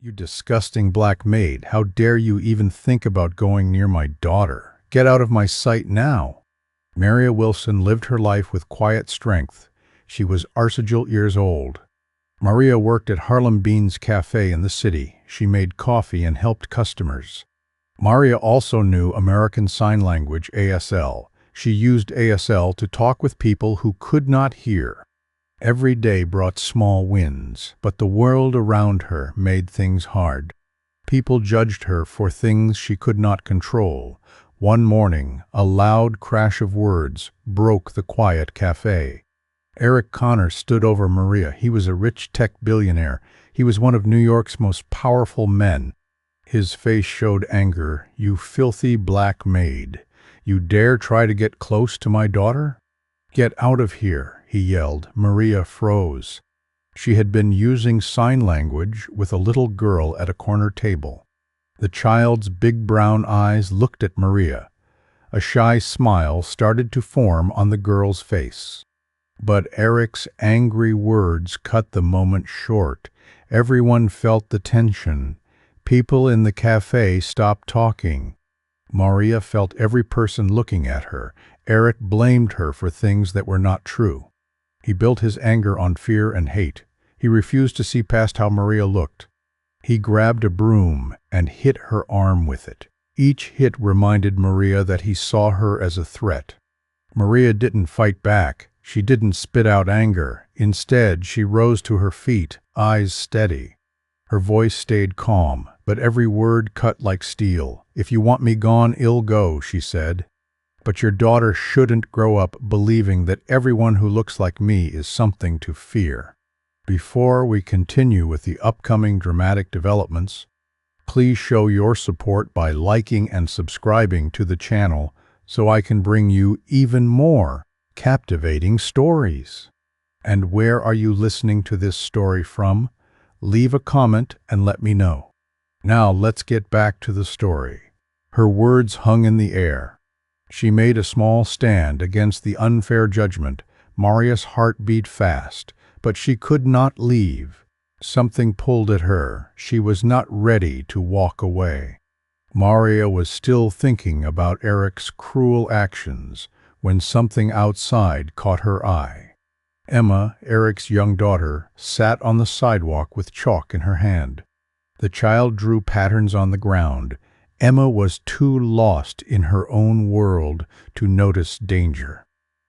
You disgusting black maid, how dare you even think about going near my daughter? Get out of my sight now. Maria Wilson lived her life with quiet strength. She was years old. Maria worked at Harlem Café in the city. She made coffee and helped customers. Maria also knew American Sign Language, ASL. She used ASL to talk with people who could not hear. Every day brought small wins, but the world around her made things hard. People judged her for things she could not control. One morning, a loud crash of words broke the quiet cafe. Eric Connor stood over Maria. He was a rich tech billionaire. He was one of New York's most powerful men. His face showed anger. "You filthy black maid. You dare try to get close to my daughter? Get out of here," he yelled. Maria froze. She had been using sign language with a little girl at a corner table. The child's big brown eyes looked at Maria. A shy smile started to form on the girl's face. But Eric's angry words cut the moment short. Everyone felt the tension. People in the cafe stopped talking. Maria felt every person looking at her. Eric blamed her for things that were not true. He built his anger on fear and hate. He refused to see past how Maria looked. He grabbed a broom and hit her arm with it. Each hit reminded Maria that he saw her as a threat. Maria didn't fight back. She didn't spit out anger. Instead, she rose to her feet, eyes steady. Her voice stayed calm, but every word cut like steel. "If you want me gone, I'll go," she said. "But your daughter shouldn't grow up believing that everyone who looks like me is something to fear." Before we continue with the upcoming dramatic developments, please show your support by liking and subscribing to the channel so I can bring you even more captivating stories. And where are you listening to this story from? Leave a comment and let me know. Now let's get back to the story. Her words hung in the air. She made a small stand against the unfair judgment. Maria's heart beat fast, but she could not leave. Something pulled at her. She was not ready to walk away. Maria was still thinking about Eric's cruel actions when something outside caught her eye. Emma, Eric's young daughter, sat on the sidewalk with chalk in her hand. The child drew patterns on the ground. Emma was too lost in her own world to notice danger.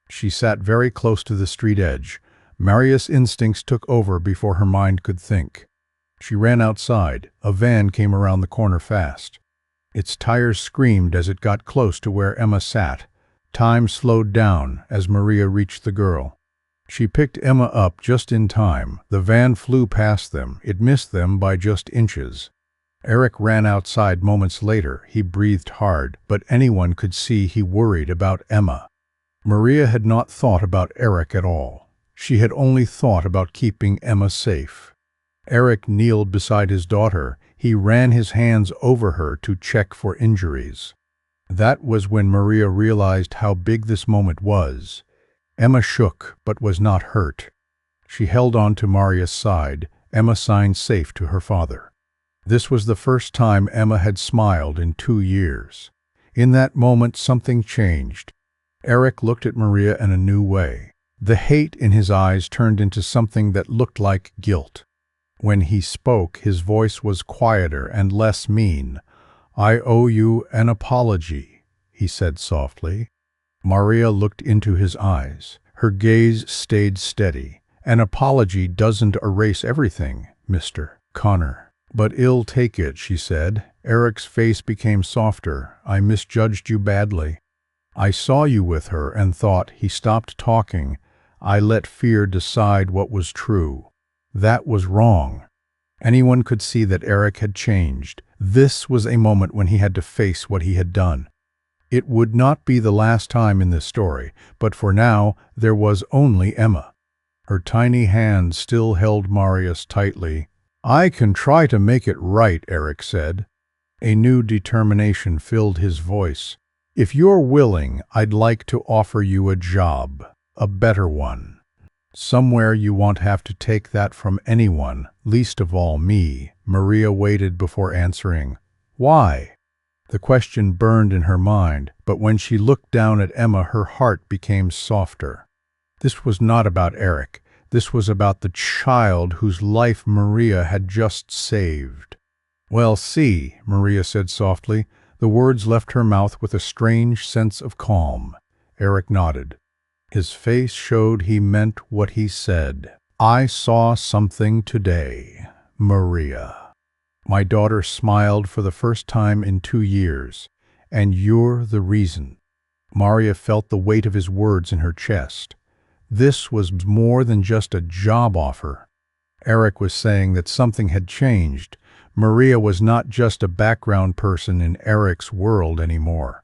She sat very close to the street edge. Maria's instincts took over before her mind could think. She ran outside. A van came around the corner fast. Its tires screamed as it got close to where Emma sat. Time slowed down as Maria reached the girl. She picked Emma up just in time. The van flew past them. It missed them by just inches. Eric ran outside moments later. He breathed hard, but anyone could see he worried about Emma. Maria had not thought about Eric at all. She had only thought about keeping Emma safe. Eric kneeled beside his daughter. He ran his hands over her to check for injuries. That was when Maria realized how big this moment was. Emma shook, but was not hurt. She held on to Maria's side. Emma signed safe to her father. This was the first time Emma had smiled in 2 years. In that moment, something changed. Eric looked at Maria in a new way. The hate in his eyes turned into something that looked like guilt. When he spoke, his voice was quieter and less mean. "I owe you an apology," he said softly. Maria looked into his eyes. Her gaze stayed steady. "An apology doesn't erase everything, Mr. Connor. But I'll take it," she said. Eric's face became softer. "I misjudged you badly. I saw you with her and thought." He stopped talking. "I let fear decide what was true. That was wrong." Anyone could see that Eric had changed. This was a moment when he had to face what he had done. It would not be the last time in this story, but for now there was only Emma. Her tiny hand still held Maria's tightly. "I can try to make it right," Eric said. A new determination filled his voice. "If you're willing, I'd like to offer you a job, a better one." Somewhere you won't have to take that from anyone, least of all me. Maria waited before answering. Why? The question burned in her mind, but when she looked down at Emma, her heart became softer. This was not about Eric. This was about the child whose life Maria had just saved. Well, see, Maria said softly. The words left her mouth with a strange sense of calm. Eric nodded. His face showed he meant what he said. I saw something today, Maria. My daughter smiled for the first time in 2 years, and you're the reason. Maria felt the weight of his words in her chest. This was more than just a job offer. Eric was saying that something had changed. Maria was not just a background person in Eric's world anymore.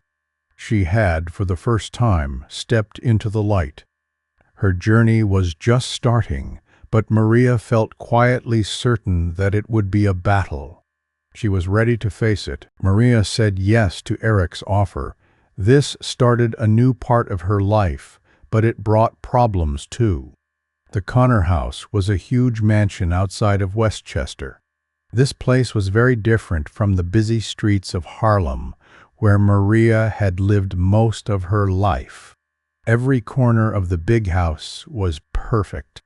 She had, for the first time, stepped into the light. Her journey was just starting, but Maria felt quietly certain that it would be a battle. She was ready to face it. Maria said yes to Eric's offer. This started a new part of her life, but it brought problems too. The Connor house was a huge mansion outside of Westchester. This place was very different from the busy streets of Harlem, where Maria had lived most of her life. Every corner of the big house was perfect.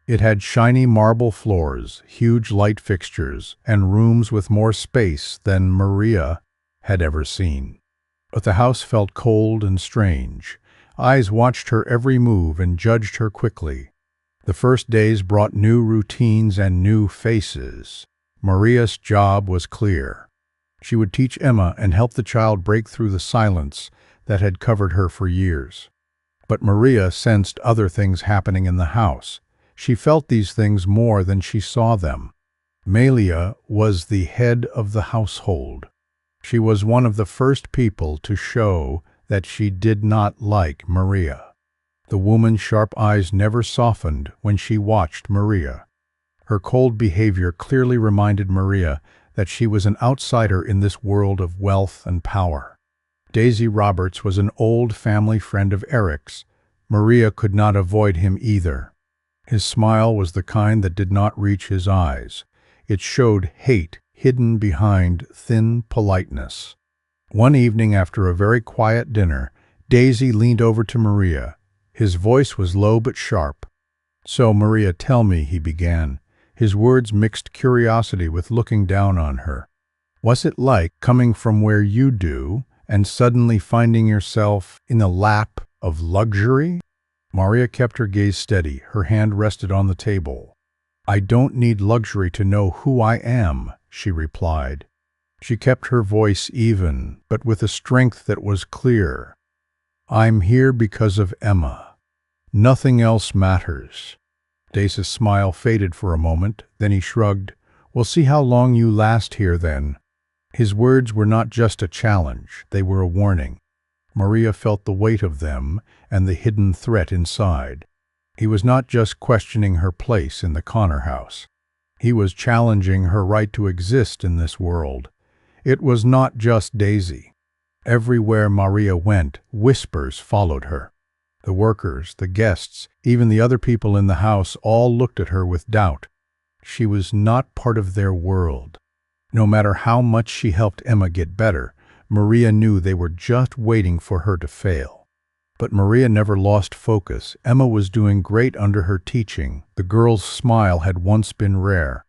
It had shiny marble floors, huge light fixtures, and rooms with more space than Maria had ever seen. But the house felt cold and strange. Eyes watched her every move and judged her quickly. The first days brought new routines and new faces. Maria's job was clear. She would teach Emma and help the child break through the silence that had covered her for years. But Maria sensed other things happening in the house. She felt these things more than she saw them. Malia was the head of the household. She was one of the first people to show that she did not like Maria. The woman's sharp eyes never softened when she watched Maria. Her cold behavior clearly reminded Maria that she was an outsider in this world of wealth and power. Daisy Roberts was an old family friend of Eric's. Maria could not avoid him either. His smile was the kind that did not reach his eyes. It showed hate hidden behind thin politeness. One evening after a very quiet dinner, Daisy leaned over to Maria. His voice was low but sharp. "So, Maria, tell me," he began. His words mixed curiosity with looking down on her. "What's it like coming from where you do and suddenly finding yourself in the lap of luxury?" Maria kept her gaze steady. Her hand rested on the table. "I don't need luxury to know who I am," she replied. She kept her voice even, but with a strength that was clear. "I'm here because of Emma. Nothing else matters." Daisy's smile faded for a moment, then he shrugged. "We'll see how long you last here then." His words were not just a challenge, they were a warning. Maria felt the weight of them and the hidden threat inside. He was not just questioning her place in the Connor house. He was challenging her right to exist in this world. It was not just Daisy. Everywhere Maria went, whispers followed her. The workers, the guests, even the other people in the house all looked at her with doubt. She was not part of their world. No matter how much she helped Emma get better, Maria knew they were just waiting for her to fail. But Maria never lost focus. Emma was doing great under her teaching. The girl's smile had once been rare.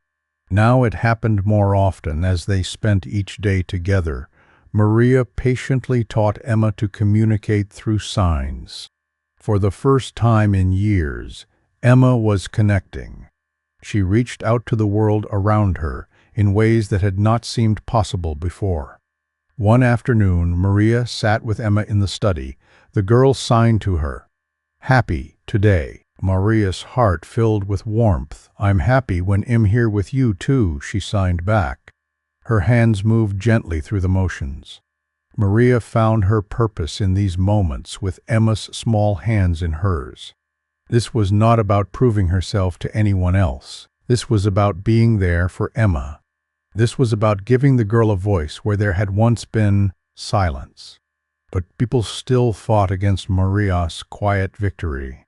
Now it happened more often as they spent each day together. Maria patiently taught Emma to communicate through signs. For the first time in years, Emma was connecting. She reached out to the world around her in ways that had not seemed possible before. One afternoon, Maria sat with Emma in the study. The girl signed to her. "Happy today." Maria's heart filled with warmth. "I'm happy when I'm here with you too," she signed back. Her hands moved gently through the motions. Maria found her purpose in these moments with Emma's small hands in hers. This was not about proving herself to anyone else. This was about being there for Emma. This was about giving the girl a voice where there had once been silence. But people still fought against Maria's quiet victory.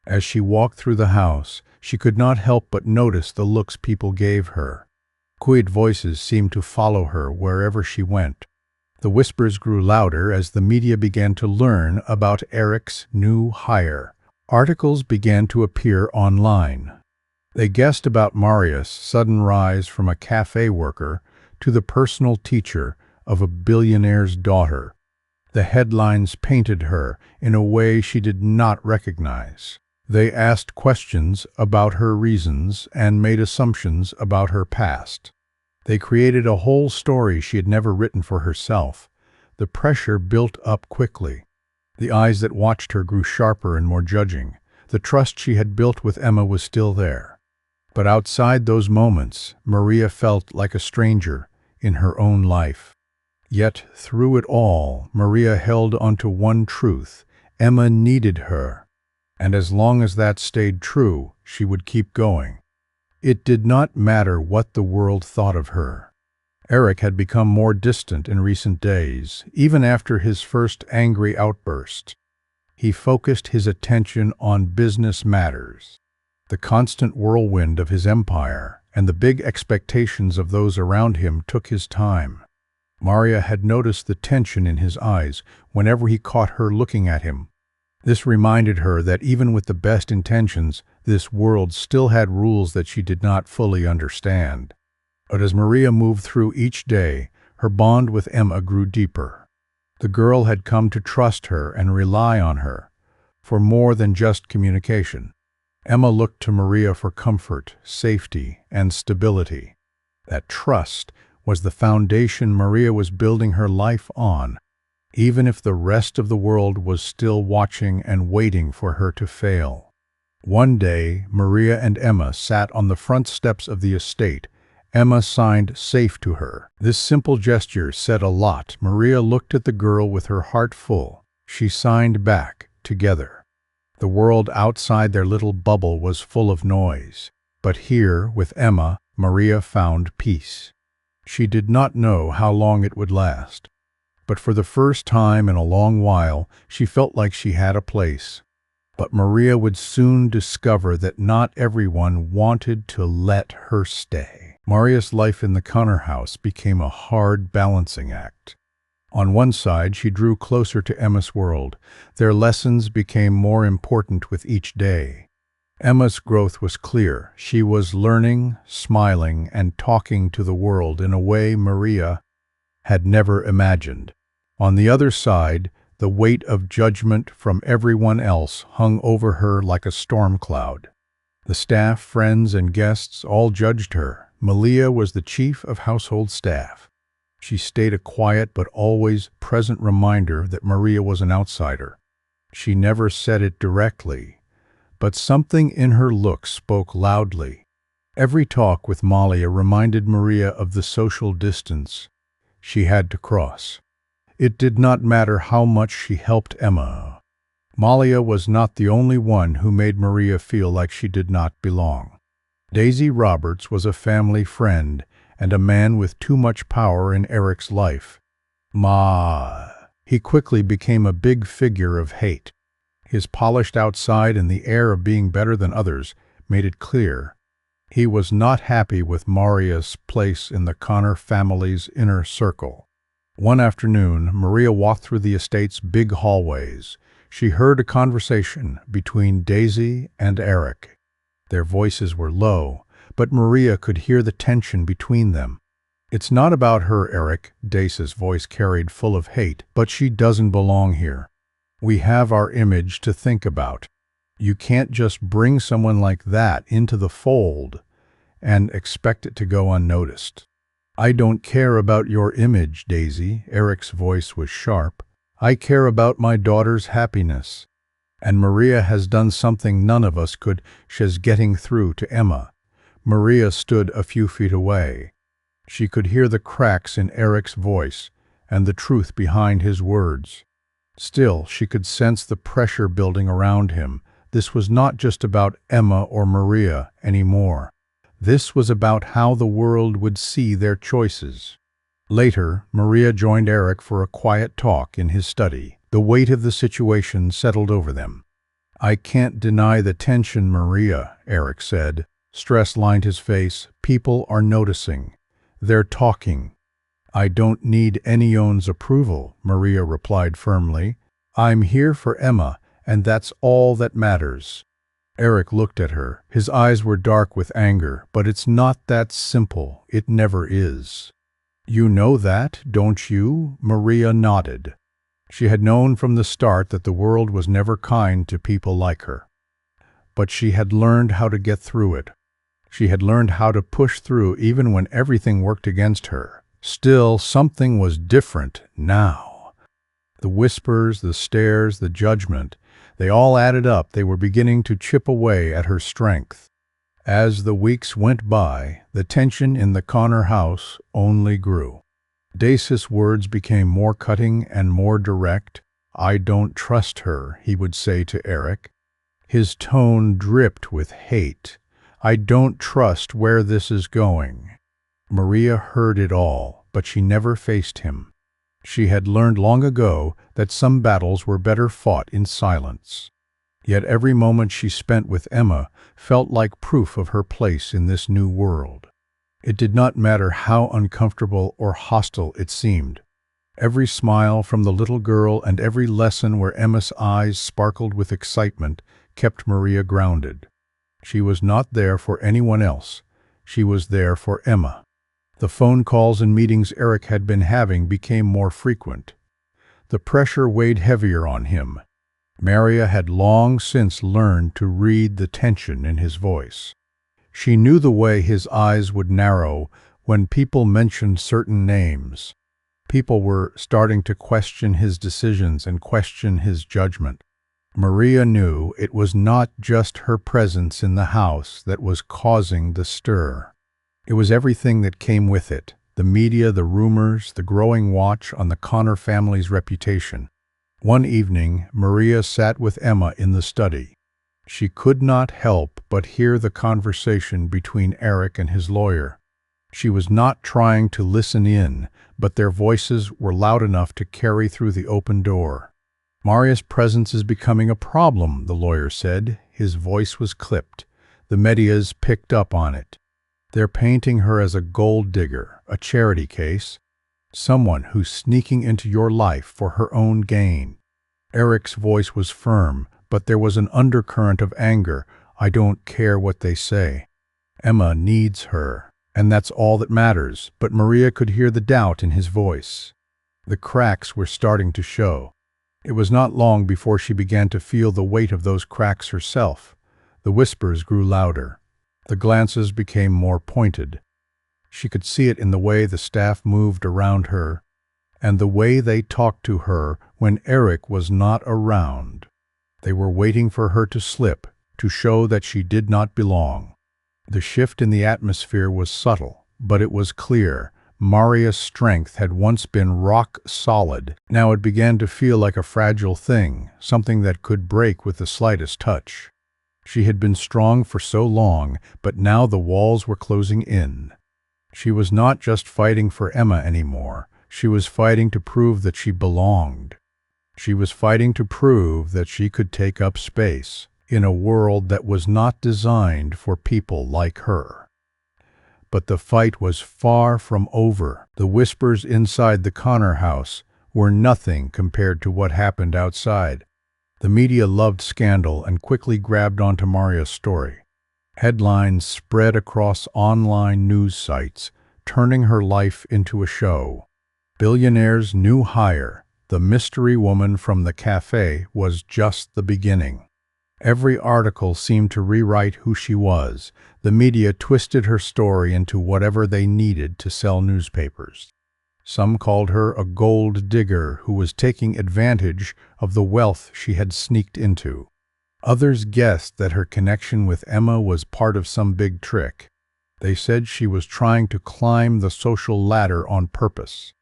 As she walked through the house, she could not help but notice the looks people gave her. Quiet voices seemed to follow her wherever she went. The whispers grew louder as the media began to learn about Eric's new hire. Articles began to appear online. They guessed about Maria's sudden rise from a cafe worker to the personal teacher of a billionaire's daughter. The headlines painted her in a way she did not recognize. They asked questions about her reasons and made assumptions about her past. They created a whole story she had never written for herself. The pressure built up quickly. The eyes that watched her grew sharper and more judging. The trust she had built with Emma was still there. But outside those moments, Maria felt like a stranger in her own life. Yet, through it all, Maria held onto one truth: Emma needed her. And as long as that stayed true, she would keep going. It did not matter what the world thought of her. Eric had become more distant in recent days, even after his first angry outburst. He focused his attention on business matters. The constant whirlwind of his empire and the big expectations of those around him took his time. Maria had noticed the tension in his eyes whenever he caught her looking at him. This reminded her that even with the best intentions, this world still had rules that she did not fully understand. But as Maria moved through each day, her bond with Emma grew deeper. The girl had come to trust her and rely on her for more than just communication. Emma looked to Maria for comfort, safety, and stability. That trust was the foundation Maria was building her life on, even if the rest of the world was still watching and waiting for her to fail. One day, Maria and Emma sat on the front steps of the estate. Emma signed safe to her. This simple gesture said a lot. Maria looked at the girl with her heart full. She signed back, together. The world outside their little bubble was full of noise. But here, with Emma, Maria found peace. She did not know how long it would last. But for the first time in a long while, she felt like she had a place. But Maria would soon discover that not everyone wanted to let her stay. Maria's life in the corner house became a hard balancing act. On one side, she drew closer to Emma's world. Their lessons became more important with each day. Emma's growth was clear. She was learning, smiling, and talking to the world in a way Maria had never imagined. On the other side, the weight of judgment from everyone else hung over her like a storm cloud. The staff, friends, and guests all judged her. Malia was the chief of household staff. She stayed a quiet but always present reminder that Maria was an outsider. She never said it directly, but something in her look spoke loudly. Every talk with Malia reminded Maria of the social distance she had to cross. It did not matter how much she helped Emma. Malia was not the only one who made Maria feel like she did not belong. Daisy Roberts was a family friend and a man with too much power in Eric's life. He quickly became a big figure of hate. His polished outside and the air of being better than others made it clear he was not happy with Maria's place in the Connor family's inner circle. One afternoon, Maria walked through the estate's big hallways. She heard a conversation between Daisy and Eric. Their voices were low, but Maria could hear the tension between them. "It's not about her, Eric," Daisy's voice carried full of hate, "but she doesn't belong here. We have our image to think about. You can't just bring someone like that into the fold and expect it to go unnoticed." "I don't care about your image, Daisy," Eric's voice was sharp. "I care about my daughter's happiness. And Maria has done something none of us could. She's getting through to Emma." Maria stood a few feet away. She could hear the cracks in Eric's voice and the truth behind his words. Still, she could sense the pressure building around him. This was not just about Emma or Maria anymore. This was about how the world would see their choices. Later, Maria joined Eric for a quiet talk in his study. The weight of the situation settled over them. "I can't deny the tension, Maria," Eric said. Stress lined his face. "People are noticing. They're talking." "I don't need anyone's approval," Maria replied firmly. "I'm here for Emma, and that's all that matters." Eric looked at her. His eyes were dark with anger. "But it's not that simple. It never is." "You know that, don't you?" Maria nodded. She had known from the start that the world was never kind to people like her. But she had learned how to get through it. She had learned how to push through even when everything worked against her. Still, something was different now. The whispers, the stares, the judgment, they all added up. They were beginning to chip away at her strength. As the weeks went by, the tension in the Connor house only grew. Dace's words became more cutting and more direct. "I don't trust her," he would say to Eric. His tone dripped with hate. "I don't trust where this is going." Maria heard it all, but she never faced him. She had learned long ago that some battles were better fought in silence. Yet every moment she spent with Emma felt like proof of her place in this new world. It did not matter how uncomfortable or hostile it seemed. Every smile from the little girl and every lesson where Emma's eyes sparkled with excitement kept Maria grounded. She was not there for anyone else. She was there for Emma. The phone calls and meetings Eric had been having became more frequent. The pressure weighed heavier on him. Maria had long since learned to read the tension in his voice. She knew the way his eyes would narrow when people mentioned certain names. People were starting to question his decisions and question his judgment. Maria knew it was not just her presence in the house that was causing the stir. It was everything that came with it: the media, the rumors, the growing watch on the Connor family's reputation. One evening, Maria sat with Emma in the study. She could not help but hear the conversation between Eric and his lawyer. She was not trying to listen in, but their voices were loud enough to carry through the open door. "Maria's presence is becoming a problem," the lawyer said. His voice was clipped. "The media's picked up on it. They're painting her as a gold digger, a charity case, someone who's sneaking into your life for her own gain." Eric's voice was firm, but there was an undercurrent of anger. "I don't care what they say. Emma needs her, and that's all that matters." But Maria could hear the doubt in his voice. The cracks were starting to show. It was not long before she began to feel the weight of those cracks herself. The whispers grew louder. The glances became more pointed. She could see it in the way the staff moved around her, and the way they talked to her when Eric was not around. They were waiting for her to slip, to show that she did not belong. The shift in the atmosphere was subtle, but it was clear. Maria's strength had once been rock solid. Now it began to feel like a fragile thing, something that could break with the slightest touch. She had been strong for so long, but now the walls were closing in. She was not just fighting for Emma anymore. She was fighting to prove that she belonged. She was fighting to prove that she could take up space in a world that was not designed for people like her. But the fight was far from over. The whispers inside the Connor house were nothing compared to what happened outside. The media loved scandal and quickly grabbed onto Maria's story. Headlines spread across online news sites, turning her life into a show. Billionaire's new hire, the mystery woman from the Café, was just the beginning. Every article seemed to rewrite who she was. The media twisted her story into whatever they needed to sell newspapers. Some called her a gold digger who was taking advantage of the wealth she had sneaked into. Others guessed that her connection with Emma was part of some big trick. They said she was trying to climb the social ladder on purpose.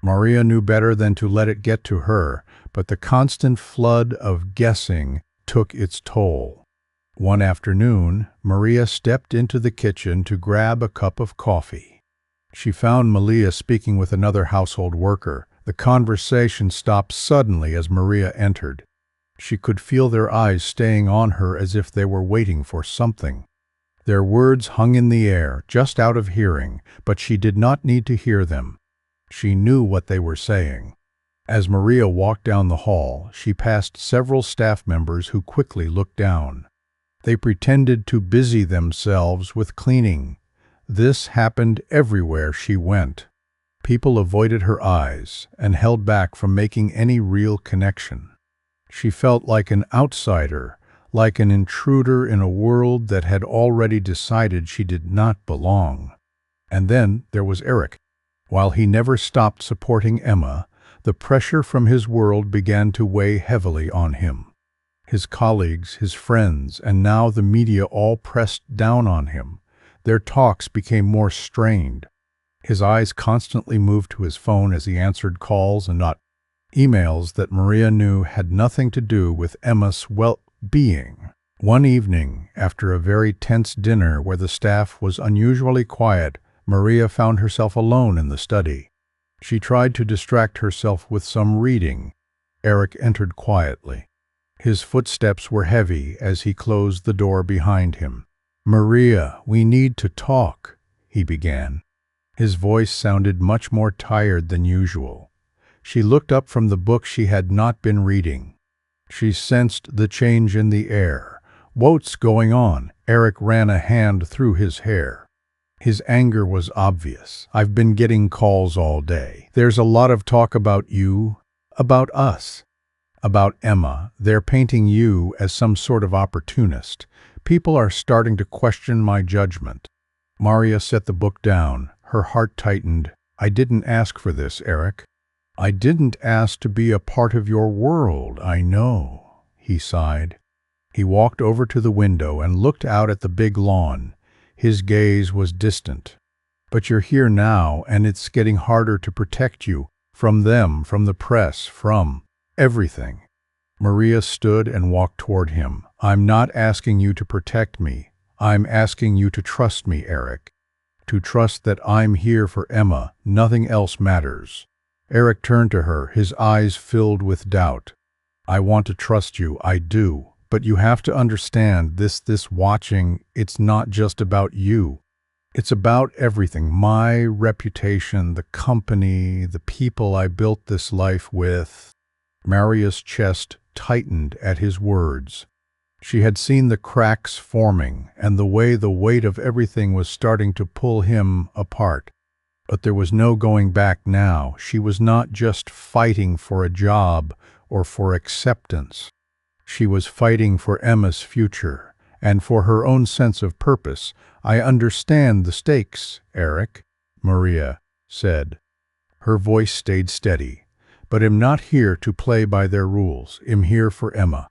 Maria knew better than to let it get to her, but the constant flood of guessing took its toll. One afternoon, Maria stepped into the kitchen to grab a cup of coffee. She found Malia speaking with another household worker. The conversation stopped suddenly as Maria entered. She could feel their eyes staying on her as if they were waiting for something. Their words hung in the air, just out of hearing, but she did not need to hear them. She knew what they were saying. As Maria walked down the hall, she passed several staff members who quickly looked down. They pretended to busy themselves with cleaning. This happened everywhere she went. People avoided her eyes and held back from making any real connection. She felt like an outsider, like an intruder in a world that had already decided she did not belong. And then there was Eric. While he never stopped supporting Emma, the pressure from his world began to weigh heavily on him. His colleagues, his friends, and now the media all pressed down on him. Their talks became more strained. His eyes constantly moved to his phone as he answered calls and not emails that Maria knew had nothing to do with Emma's well-being. One evening, after a very tense dinner where the staff was unusually quiet, Maria found herself alone in the study. She tried to distract herself with some reading. Eric entered quietly. His footsteps were heavy as he closed the door behind him. "Maria, we need to talk," he began. His voice sounded much more tired than usual. She looked up from the book she had not been reading. She sensed the change in the air. "What's going on?" Eric ran a hand through his hair. His anger was obvious. "I've been getting calls all day. There's a lot of talk about you, about us, about Emma. They're painting you as some sort of opportunist. People are starting to question my judgment." Maria set the book down. Her heart tightened. "I didn't ask for this, Eric. I didn't ask to be a part of your world, I know," he sighed. He walked over to the window and looked out at the big lawn. His gaze was distant. "But you're here now, and it's getting harder to protect you from them, from the press, from everything." Maria stood and walked toward him. "I'm not asking you to protect me. I'm asking you to trust me, Eric. To trust that I'm here for Emma. Nothing else matters." Eric turned to her, his eyes filled with doubt. "I want to trust you, I do. But you have to understand this watching, it's not just about you. It's about everything. My reputation, the company, the people I built this life with." Maria's chest tightened at his words. She had seen the cracks forming and the way the weight of everything was starting to pull him apart. But there was no going back now. She was not just fighting for a job or for acceptance. She was fighting for Emma's future and for her own sense of purpose. "I understand the stakes, Eric," Maria said. Her voice stayed steady. "But I'm not here to play by their rules. I'm here for Emma.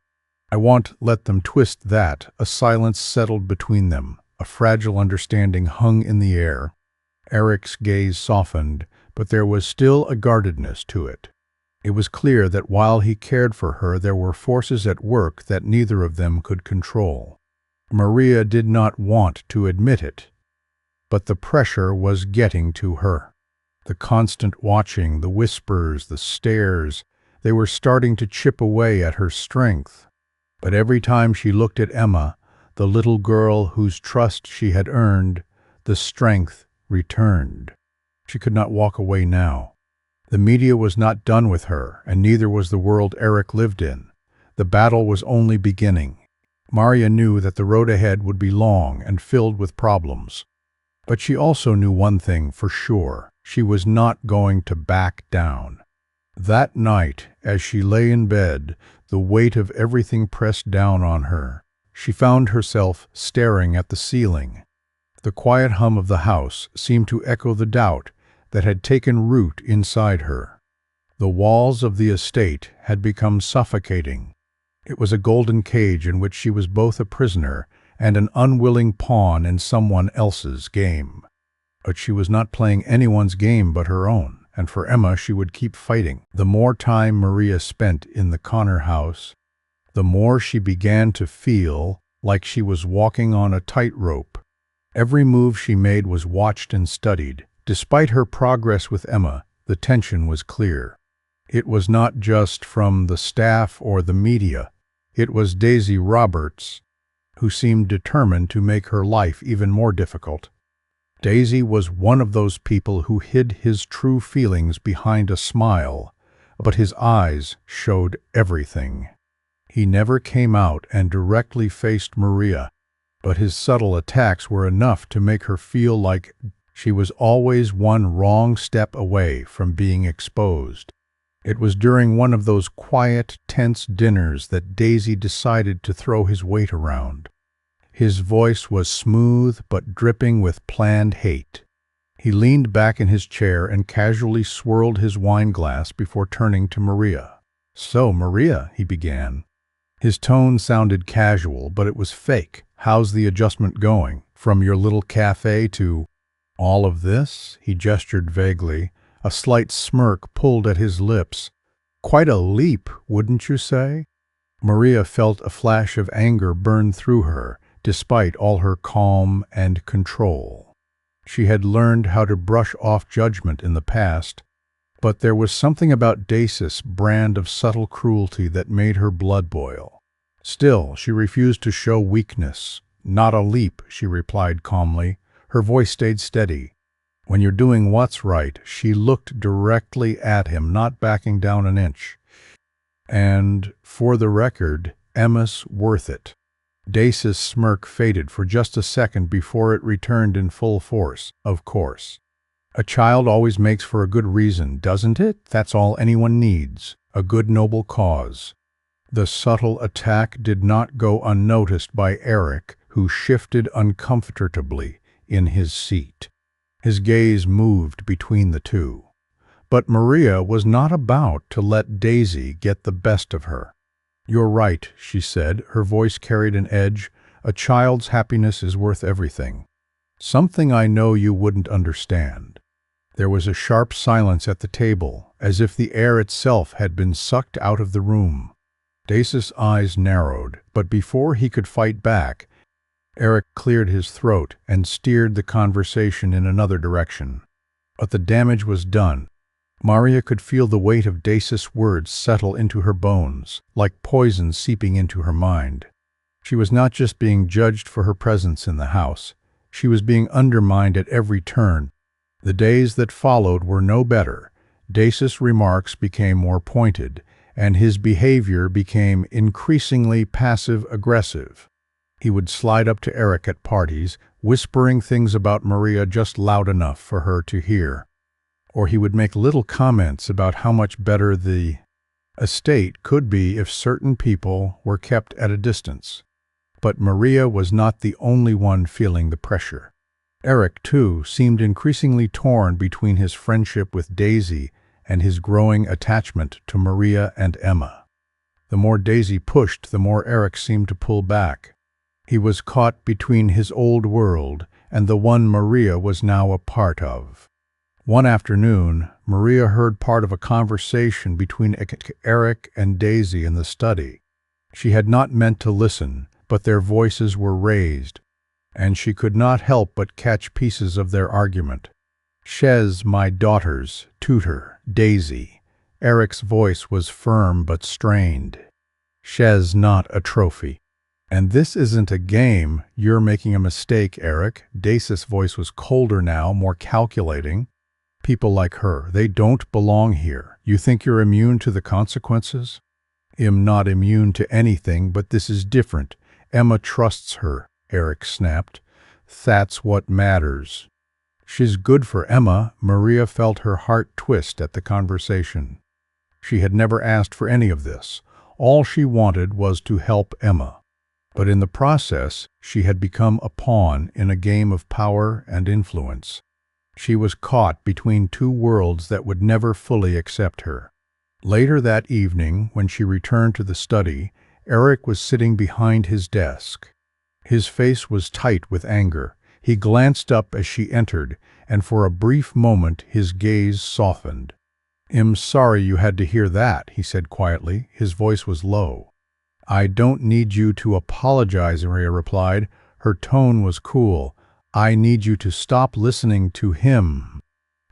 I won't let them twist that." A silence settled between them. A fragile understanding hung in the air. Eric's gaze softened, but there was still a guardedness to it. It was clear that while he cared for her, there were forces at work that neither of them could control. Maria did not want to admit it, but the pressure was getting to her. The constant watching, the whispers, the stares, they were starting to chip away at her strength. But every time she looked at Emma, the little girl whose trust she had earned, the strength returned. She could not walk away now. The media was not done with her, and neither was the world Eric lived in. The battle was only beginning. Maria knew that the road ahead would be long and filled with problems. But she also knew one thing for sure. She was not going to back down. That night, as she lay in bed, the weight of everything pressed down on her, she found herself staring at the ceiling. The quiet hum of the house seemed to echo the doubt that had taken root inside her. The walls of the estate had become suffocating. It was a golden cage in which she was both a prisoner and an unwilling pawn in someone else's game. But she was not playing anyone's game but her own, and for Emma she would keep fighting. The more time Maria spent in the Connor house, the more she began to feel like she was walking on a tightrope. Every move she made was watched and studied. Despite her progress with Emma, the tension was clear. It was not just from the staff or the media. It was Daisy Roberts, who seemed determined to make her life even more difficult. Daisy was one of those people who hid his true feelings behind a smile, but his eyes showed everything. He never came out and directly faced Maria, but his subtle attacks were enough to make her feel like she was always one wrong step away from being exposed. It was during one of those quiet, tense dinners that Daisy decided to throw his weight around. His voice was smooth but dripping with planned hate. He leaned back in his chair and casually swirled his wine glass before turning to Maria. "So, Maria," he began. His tone sounded casual, but it was fake. "How's the adjustment going? From your little cafe to all of this?" He gestured vaguely. A slight smirk pulled at his lips. "Quite a leap, wouldn't you say?" Maria felt a flash of anger burn through her, despite all her calm and control. She had learned how to brush off judgment in the past, but there was something about Dais's brand of subtle cruelty that made her blood boil. Still, she refused to show weakness. "Not a leap," she replied calmly. Her voice stayed steady. "When you're doing what's right," she looked directly at him, not backing down an inch. "And, for the record, Emma's worth it." Dais's smirk faded for just a second before it returned in full force. "Of course. A child always makes for a good reason, doesn't it? That's all anyone needs. A good noble cause." The subtle attack did not go unnoticed by Eric, who shifted uncomfortably in his seat. His gaze moved between the two. But Maria was not about to let Daisy get the best of her. "You're right," she said. Her voice carried an edge. "A child's happiness is worth everything. Something I know you wouldn't understand." There was a sharp silence at the table, as if the air itself had been sucked out of the room. Dais's eyes narrowed, but before he could fight back, Eric cleared his throat and steered the conversation in another direction. But the damage was done. Maria could feel the weight of Dais's words settle into her bones, like poison seeping into her mind. She was not just being judged for her presence in the house. She was being undermined at every turn. The days that followed were no better. Dais's remarks became more pointed, and his behavior became increasingly passive-aggressive. He would slide up to Eric at parties, whispering things about Maria just loud enough for her to hear. Or he would make little comments about how much better the estate could be if certain people were kept at a distance. But Maria was not the only one feeling the pressure. Eric, too, seemed increasingly torn between his friendship with Daisy and his growing attachment to Maria and Emma. The more Daisy pushed, the more Eric seemed to pull back. He was caught between his old world and the one Maria was now a part of. One afternoon, Maria heard part of a conversation between Eric and Daisy in the study. She had not meant to listen, but their voices were raised, and she could not help but catch pieces of their argument. "She's my daughter's tutor, Daisy." Eric's voice was firm but strained. "She's not a trophy. And this isn't a game. You're making a mistake, Eric." Dais's voice was colder now, more calculating. "People like her, they don't belong here. You think you're immune to the consequences?" "I'm not immune to anything, but this is different. Emma trusts her," Eric snapped. "That's what matters." "She's good for Emma." Maria felt her heart twist at the conversation. She had never asked for any of this. All she wanted was to help Emma. But in the process, she had become a pawn in a game of power and influence. She was caught between two worlds that would never fully accept her. Later that evening, when she returned to the study, Eric was sitting behind his desk. His face was tight with anger. He glanced up as she entered, and for a brief moment his gaze softened. "I'm sorry you had to hear that," he said quietly. His voice was low. "I don't need you to apologize," Maria replied. Her tone was cool. "I need you to stop listening to him,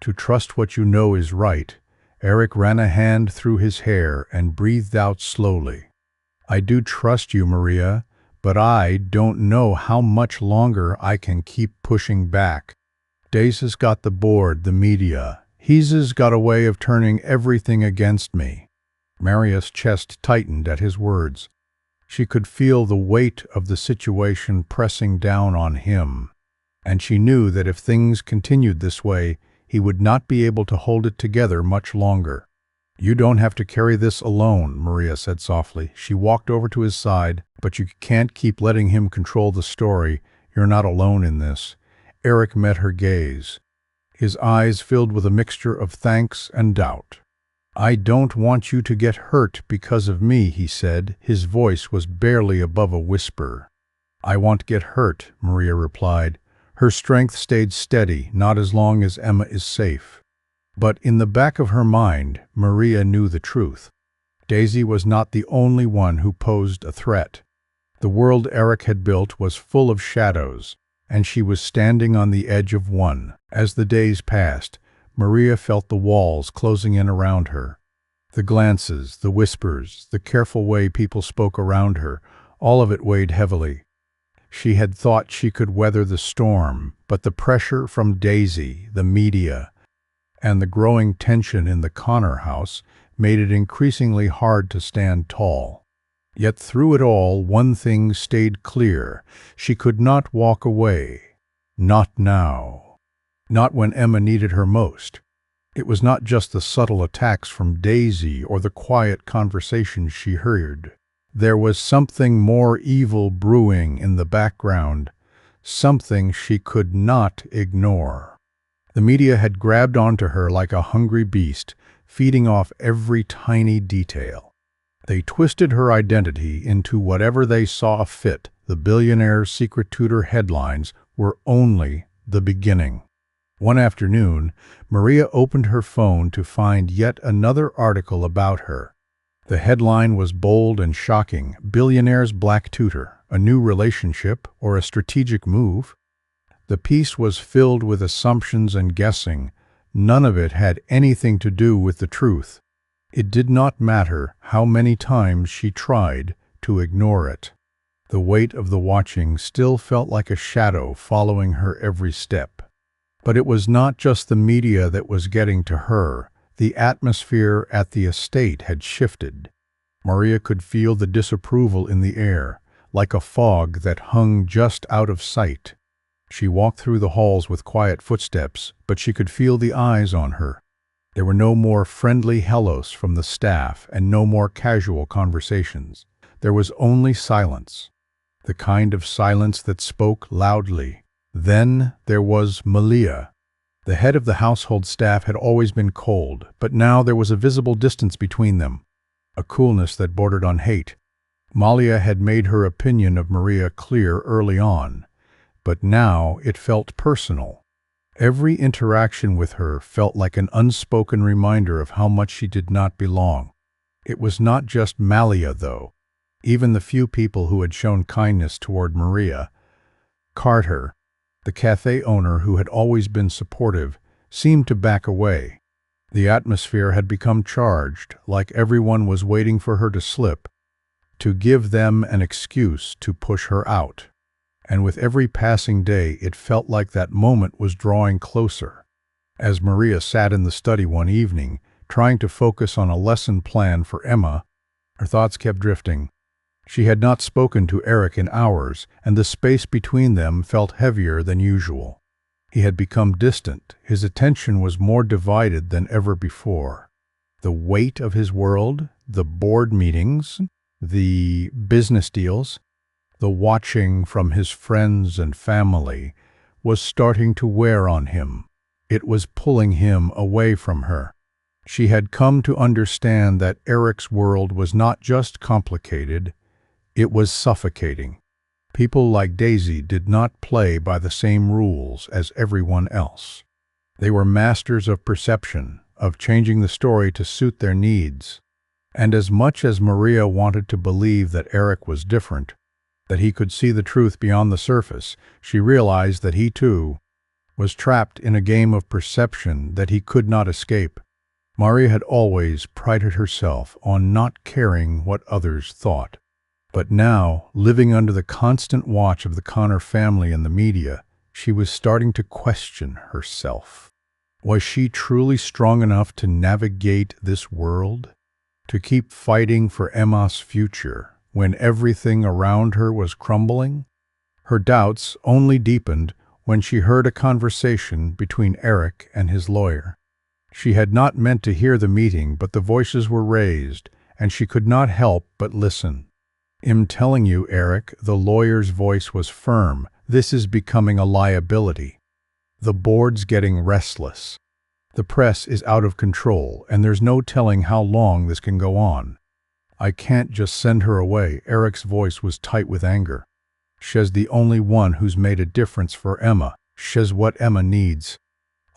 to trust what you know is right." Eric ran a hand through his hair and breathed out slowly. I do trust you, Maria, but I don't know how much longer I can keep pushing back. Daisy's got the board, the media. He's got a way of turning everything against me." Maria's chest tightened at his words. She could feel the weight of the situation pressing down on him, and she knew that if things continued this way, he would not be able to hold it together much longer. "You don't have to carry this alone," Maria said softly. She walked over to his side. "But you can't keep letting him control the story. You're not alone in this." Eric met her gaze, his eyes filled with a mixture of thanks and doubt. "I don't want you to get hurt because of me," he said. His voice was barely above a whisper. "I won't get hurt," Maria replied. Her strength stayed steady, not as long as Emma is safe. But in the back of her mind, Maria knew the truth. Daisy was not the only one who posed a threat. The world Eric had built was full of shadows, and she was standing on the edge of one. As the days passed, Maria felt the walls closing in around her. The glances, the whispers, the careful way people spoke around her, all of it weighed heavily. She had thought she could weather the storm, but the pressure from Daisy, the media, and the growing tension in the Connor house made it increasingly hard to stand tall. Yet through it all, one thing stayed clear. She could not walk away. Not now. Not when Emma needed her most. It was not just the subtle attacks from Daisy or the quiet conversations she heard. There was something more evil brewing in the background, something she could not ignore. The media had grabbed onto her like a hungry beast, feeding off every tiny detail. They twisted her identity into whatever they saw fit. The Billionaire's secret tutor headlines were only the beginning. One afternoon, Maria opened her phone to find yet another article about her. The headline was bold and shocking: "Billionaire's Black Tutor, a New Relationship or a Strategic Move?" The piece was filled with assumptions and guessing. None of it had anything to do with the truth. It did not matter how many times she tried to ignore it. The weight of the watching still felt like a shadow following her every step. But it was not just the media that was getting to her. The atmosphere at the estate had shifted. Maria could feel the disapproval in the air, like a fog that hung just out of sight. She walked through the halls with quiet footsteps, but she could feel the eyes on her. There were no more friendly hellos from the staff and no more casual conversations. There was only silence, the kind of silence that spoke loudly. Then there was Malia. The head of the household staff had always been cold, but now there was a visible distance between them, a coolness that bordered on hate. Malia had made her opinion of Maria clear early on, but now it felt personal. Every interaction with her felt like an unspoken reminder of how much she did not belong. It was not just Malia, though. Even the few people who had shown kindness toward Maria, Carter, the cafe owner who had always been supportive, seemed to back away. The atmosphere had become charged, like everyone was waiting for her to slip, to give them an excuse to push her out. And with every passing day, it felt like that moment was drawing closer. As Maria sat in the study one evening, trying to focus on a lesson plan for Emma, her thoughts kept drifting. She had not spoken to Eric in hours, and the space between them felt heavier than usual. He had become distant. His attention was more divided than ever before. The weight of his world, the board meetings, the business deals, the watching from his friends and family, was starting to wear on him. It was pulling him away from her. She had come to understand that Eric's world was not just complicated, it was suffocating. People like Daisy did not play by the same rules as everyone else. They were masters of perception, of changing the story to suit their needs. And as much as Maria wanted to believe that Eric was different, that he could see the truth beyond the surface, she realized that he, too, was trapped in a game of perception that he could not escape. Maria had always prided herself on not caring what others thought. But now, living under the constant watch of the Connor family and the media, she was starting to question herself. Was she truly strong enough to navigate this world? To keep fighting for Emma's future when everything around her was crumbling? Her doubts only deepened when she heard a conversation between Eric and his lawyer. She had not meant to hear the meeting, but the voices were raised, and she could not help but listen. "I'm telling you, Eric," the lawyer's voice was firm, "this is becoming a liability. The board's getting restless. The press is out of control, and there's no telling how long this can go on. I can't just send her away." Eric's voice was tight with anger. "She's the only one who's made a difference for Emma. She's what Emma needs."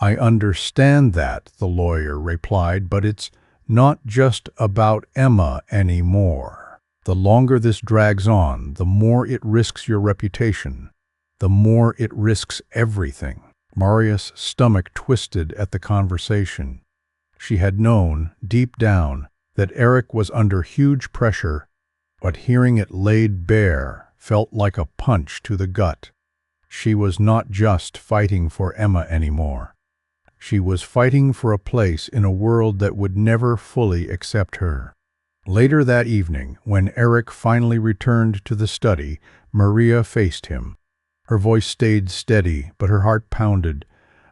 "I understand that," the lawyer replied, "but it's not just about Emma anymore. The longer this drags on, the more it risks your reputation. The more it risks everything." Maria's stomach twisted at the conversation. She had known, deep down, that Eric was under huge pressure, but hearing it laid bare felt like a punch to the gut. She was not just fighting for Emma anymore. She was fighting for a place in a world that would never fully accept her. Later that evening, when Eric finally returned to the study, Maria faced him. Her voice stayed steady, but her heart pounded.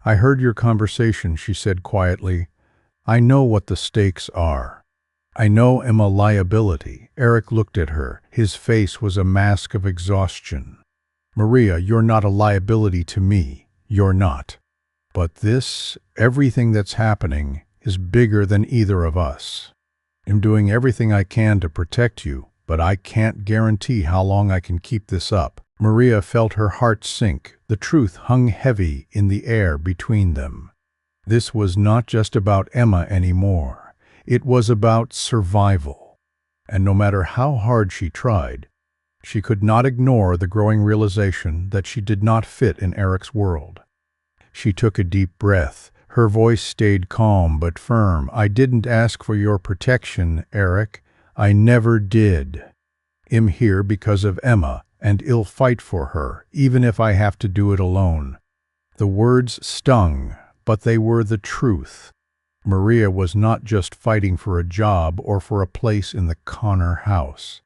"I heard your conversation," she said quietly. "I know what the stakes are. I know I'm a liability." Eric looked at her. His face was a mask of exhaustion. "Maria, you're not a liability to me. You're not. But everything that's happening, is bigger than either of us. I'm doing everything I can to protect you, but I can't guarantee how long I can keep this up." Maria felt her heart sink. The truth hung heavy in the air between them. This was not just about Emma anymore. It was about survival. And no matter how hard she tried, she could not ignore the growing realization that she did not fit in Eric's world. She took a deep breath. Her voice stayed calm but firm. "I didn't ask for your protection, Eric. I never did. I'm here because of Emma, and I'll fight for her, even if I have to do it alone." The words stung, but they were the truth. Maria was not just fighting for a job or for a place in the Connor house.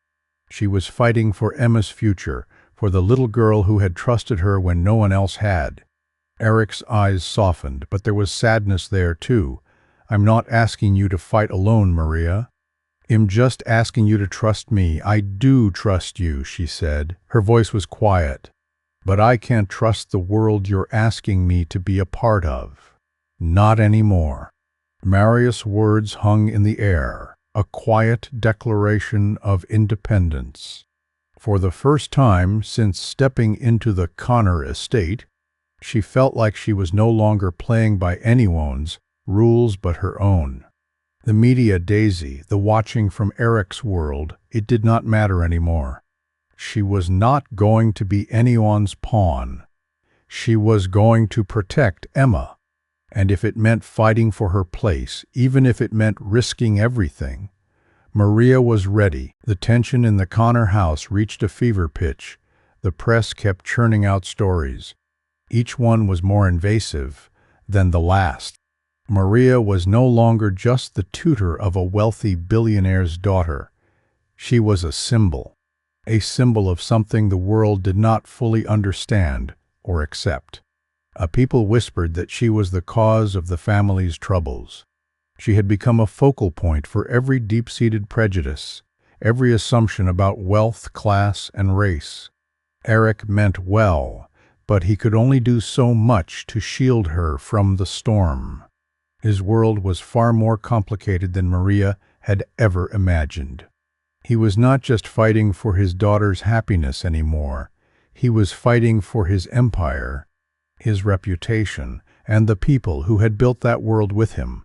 She was fighting for Emma's future, for the little girl who had trusted her when no one else had. Eric's eyes softened, but there was sadness there too. "I'm not asking you to fight alone, Maria. I'm just asking you to trust me." "I do trust you," she said. Her voice was quiet. "But I can't trust the world you're asking me to be a part of. Not anymore." Marius' words hung in the air, a quiet declaration of independence. For the first time since stepping into the Connor estate, she felt like she was no longer playing by anyone's rules but her own. The media daisy, the watching from Eric's world, it did not matter anymore. She was not going to be anyone's pawn. She was going to protect Emma. And if it meant fighting for her place, even if it meant risking everything, Maria was ready. The tension in the Connor house reached a fever pitch. The press kept churning out stories. Each one was more invasive than the last. Maria was no longer just the tutor of a wealthy billionaire's daughter. She was a symbol of something the world did not fully understand or accept. People whispered that she was the cause of the family's troubles. She had become a focal point for every deep-seated prejudice, every assumption about wealth, class, and race. Eric meant well, but he could only do so much to shield her from the storm. His world was far more complicated than Maria had ever imagined. He was not just fighting for his daughter's happiness anymore. He was fighting for his empire, his reputation, and the people who had built that world with him.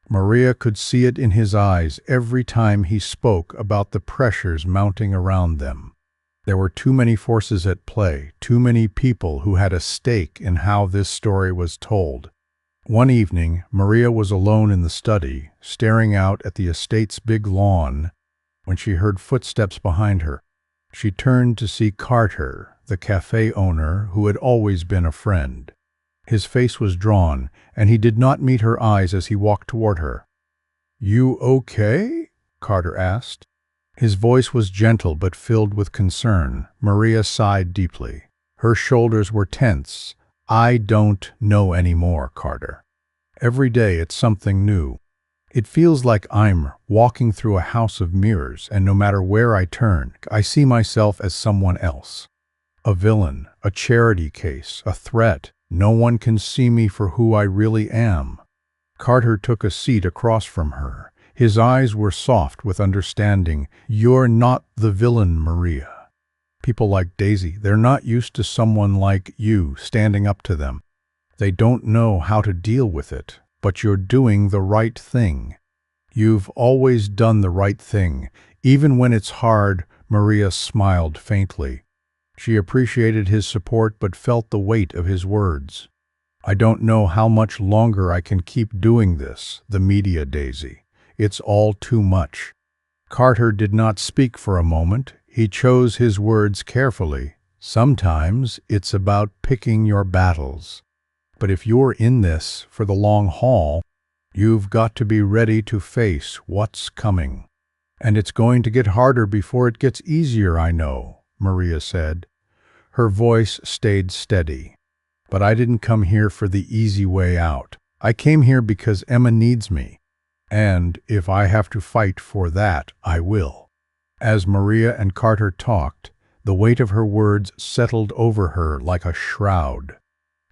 Maria could see it in his eyes every time he spoke about the pressures mounting around them. There were too many forces at play, too many people who had a stake in how this story was told. One evening, Maria was alone in the study, staring out at the estate's big lawn, when she heard footsteps behind her. She turned to see Carter, the cafe owner who had always been a friend. His face was drawn, and he did not meet her eyes as he walked toward her. "You okay?" Carter asked. His voice was gentle but filled with concern. Maria sighed deeply. Her shoulders were tense. "I don't know anymore, Carter. Every day it's something new. It feels like I'm walking through a house of mirrors, and no matter where I turn, I see myself as someone else. A villain, a charity case, a threat. No one can see me for who I really am." Carter took a seat across from her. His eyes were soft with understanding. "You're not the villain, Maria. People like Daisy, they're not used to someone like you standing up to them. They don't know how to deal with it, but you're doing the right thing. You've always done the right thing, even when it's hard." Maria smiled faintly. She appreciated his support but felt the weight of his words. "I don't know how much longer I can keep doing this, the media, Daisy. It's all too much." Carter did not speak for a moment. He chose his words carefully. "Sometimes it's about picking your battles. But if you're in this for the long haul, you've got to be ready to face what's coming. And it's going to get harder before it gets easier, I know," Maria said. Her voice stayed steady. "But I didn't come here for the easy way out. I came here because Emma needs me. And if I have to fight for that, I will." As Maria and Carter talked, the weight of her words settled over her like a shroud.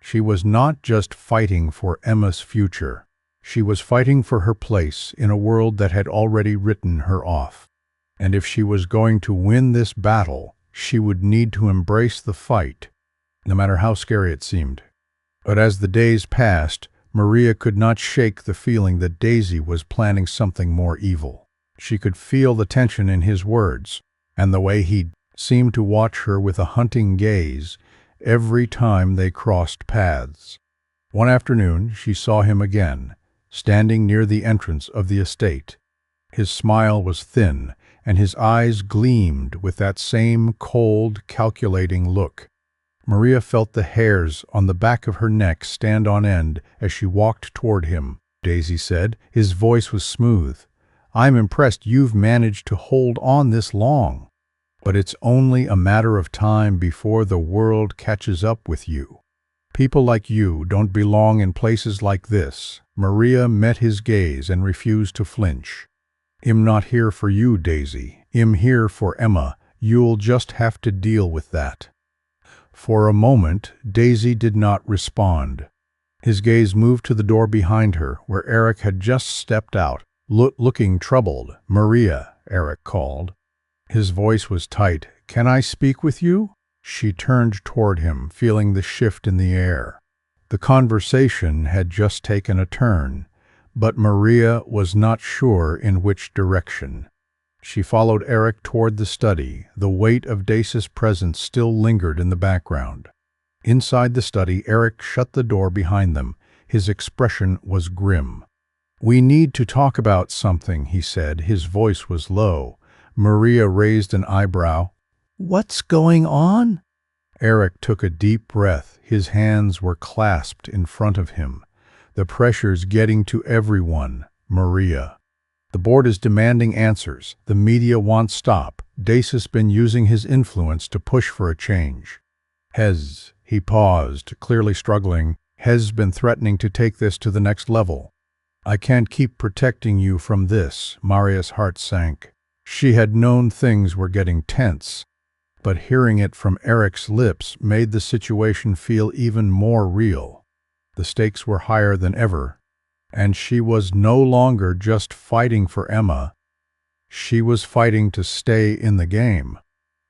She was not just fighting for Emma's future. She was fighting for her place in a world that had already written her off. And if she was going to win this battle, she would need to embrace the fight, no matter how scary it seemed. But as the days passed, Maria could not shake the feeling that Daisy was planning something more evil. She could feel the tension in his words, and the way he seemed to watch her with a hunting gaze every time they crossed paths. One afternoon, she saw him again, standing near the entrance of the estate. His smile was thin, and his eyes gleamed with that same cold, calculating look. Maria felt the hairs on the back of her neck stand on end as she walked toward him. "Daisy," said. His voice was smooth. "I'm impressed you've managed to hold on this long. But it's only a matter of time before the world catches up with you. People like you don't belong in places like this." Maria met his gaze and refused to flinch. "I'm not here for you, Daisy. I'm here for Emma. You'll just have to deal with that." For a moment, Daisy did not respond. His gaze moved to the door behind her, where Eric had just stepped out, looking troubled. "Maria," Eric called. His voice was tight. "Can I speak with you?" She turned toward him, feeling the shift in the air. The conversation had just taken a turn, but Maria was not sure in which direction. She followed Eric toward the study. The weight of Daisy's presence still lingered in the background. Inside the study, Eric shut the door behind them. His expression was grim. "We need to talk about something," he said. His voice was low. Maria raised an eyebrow. "What's going on?" Eric took a deep breath. His hands were clasped in front of him. "The pressure's getting to everyone, Maria. The board is demanding answers. The media won't stop. Daisy's been using his influence to push for a change. He paused, clearly struggling. Has been threatening to take this to the next level. I can't keep protecting you from this." Maria's heart sank. She had known things were getting tense, but hearing it from Eric's lips made the situation feel even more real. The stakes were higher than ever, and she was no longer just fighting for Emma. She was fighting to stay in the game.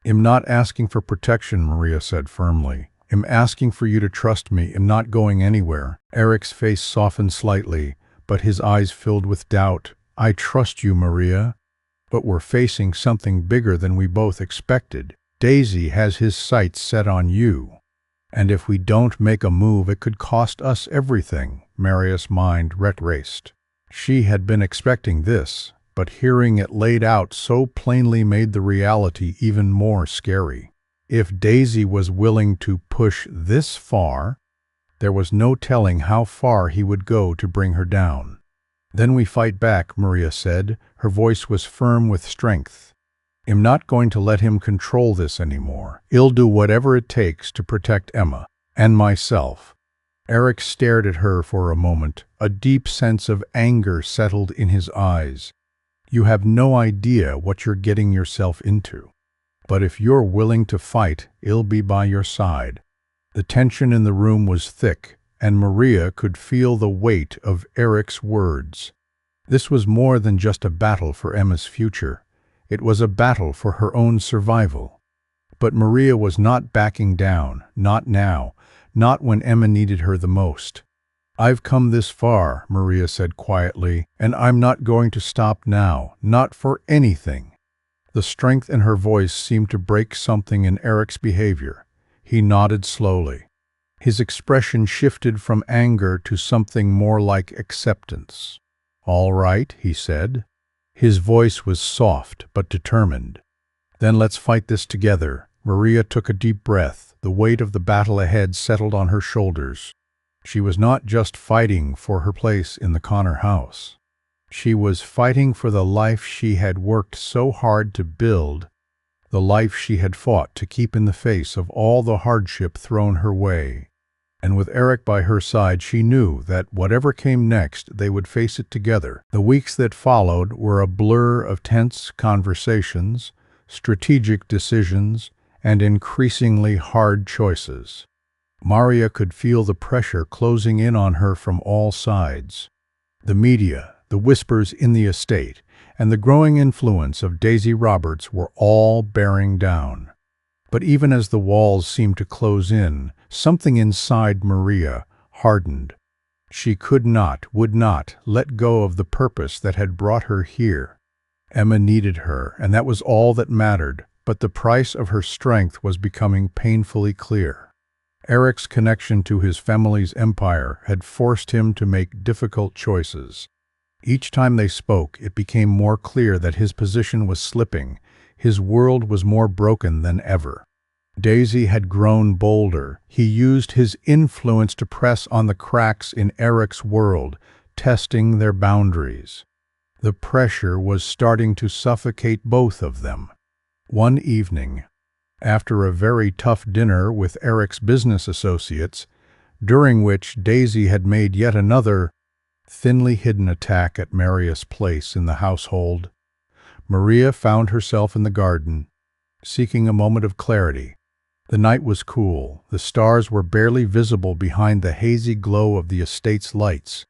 "I'm not asking for protection," Maria said firmly. "I'm asking for you to trust me. I'm not going anywhere." Eric's face softened slightly, but his eyes filled with doubt. "I trust you, Maria, but we're facing something bigger than we both expected. Daisy has his sights set on you. And if we don't make a move, it could cost us everything." Maria's mind raced. She had been expecting this. but hearing it laid out so plainly made the reality even more scary. If Daisy was willing to push this far, there was no telling how far he would go to bring her down. "Then we fight back," Maria said. Her voice was firm with strength. "I'm not going to let him control this anymore. I'll do whatever it takes to protect Emma and myself." Eric stared at her for a moment. A deep sense of anger settled in his eyes. "You have no idea what you're getting yourself into. But if you're willing to fight, I'll be by your side." The tension in the room was thick, and Maria could feel the weight of Eric's words. This was more than just a battle for Emma's future. It was a battle for her own survival. But Maria was not backing down, not now, not when Emma needed her the most. "I've come this far," Maria said quietly, "and I'm not going to stop now, not for anything." The strength in her voice seemed to break something in Eric's behavior. He nodded slowly. His expression shifted from anger to something more like acceptance. "All right," he said. His voice was soft but determined. "Then let's fight this together." Maria took a deep breath. The weight of the battle ahead settled on her shoulders. She was not just fighting for her place in the Connor house. She was fighting for the life she had worked so hard to build, the life she had fought to keep in the face of all the hardship thrown her way. And with Eric by her side, she knew that whatever came next, they would face it together. The weeks that followed were a blur of tense conversations, strategic decisions, and increasingly hard choices. Maria could feel the pressure closing in on her from all sides. The media, the whispers in the estate, and the growing influence of Daisy Roberts were all bearing down. But even as the walls seemed to close in, something inside Maria hardened. She could not, would not, let go of the purpose that had brought her here. Emma needed her, and that was all that mattered, but the price of her strength was becoming painfully clear. Eric's connection to his family's empire had forced him to make difficult choices. Each time they spoke, it became more clear that his position was slipping. His world was more broken than ever. Daisy had grown bolder. He used his influence to press on the cracks in Eric's world, testing their boundaries. The pressure was starting to suffocate both of them. One evening, after a very tough dinner with Eric's business associates, during which Daisy had made yet another thinly hidden attack at Maria's place in the household, Maria found herself in the garden, seeking a moment of clarity. The night was cool. The stars were barely visible behind the hazy glow of the estate's lights.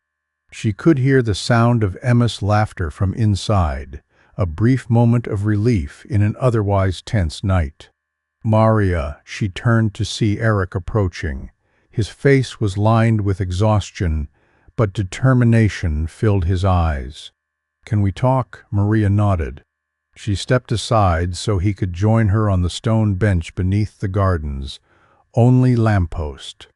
She could hear the sound of Emma's laughter from inside, a brief moment of relief in an otherwise tense night. "Maria," she turned to see Eric approaching. His face was lined with exhaustion, but determination filled his eyes. "Can we talk?" Maria nodded. She stepped aside so he could join her on the stone bench beneath the gardens. Only lamppost.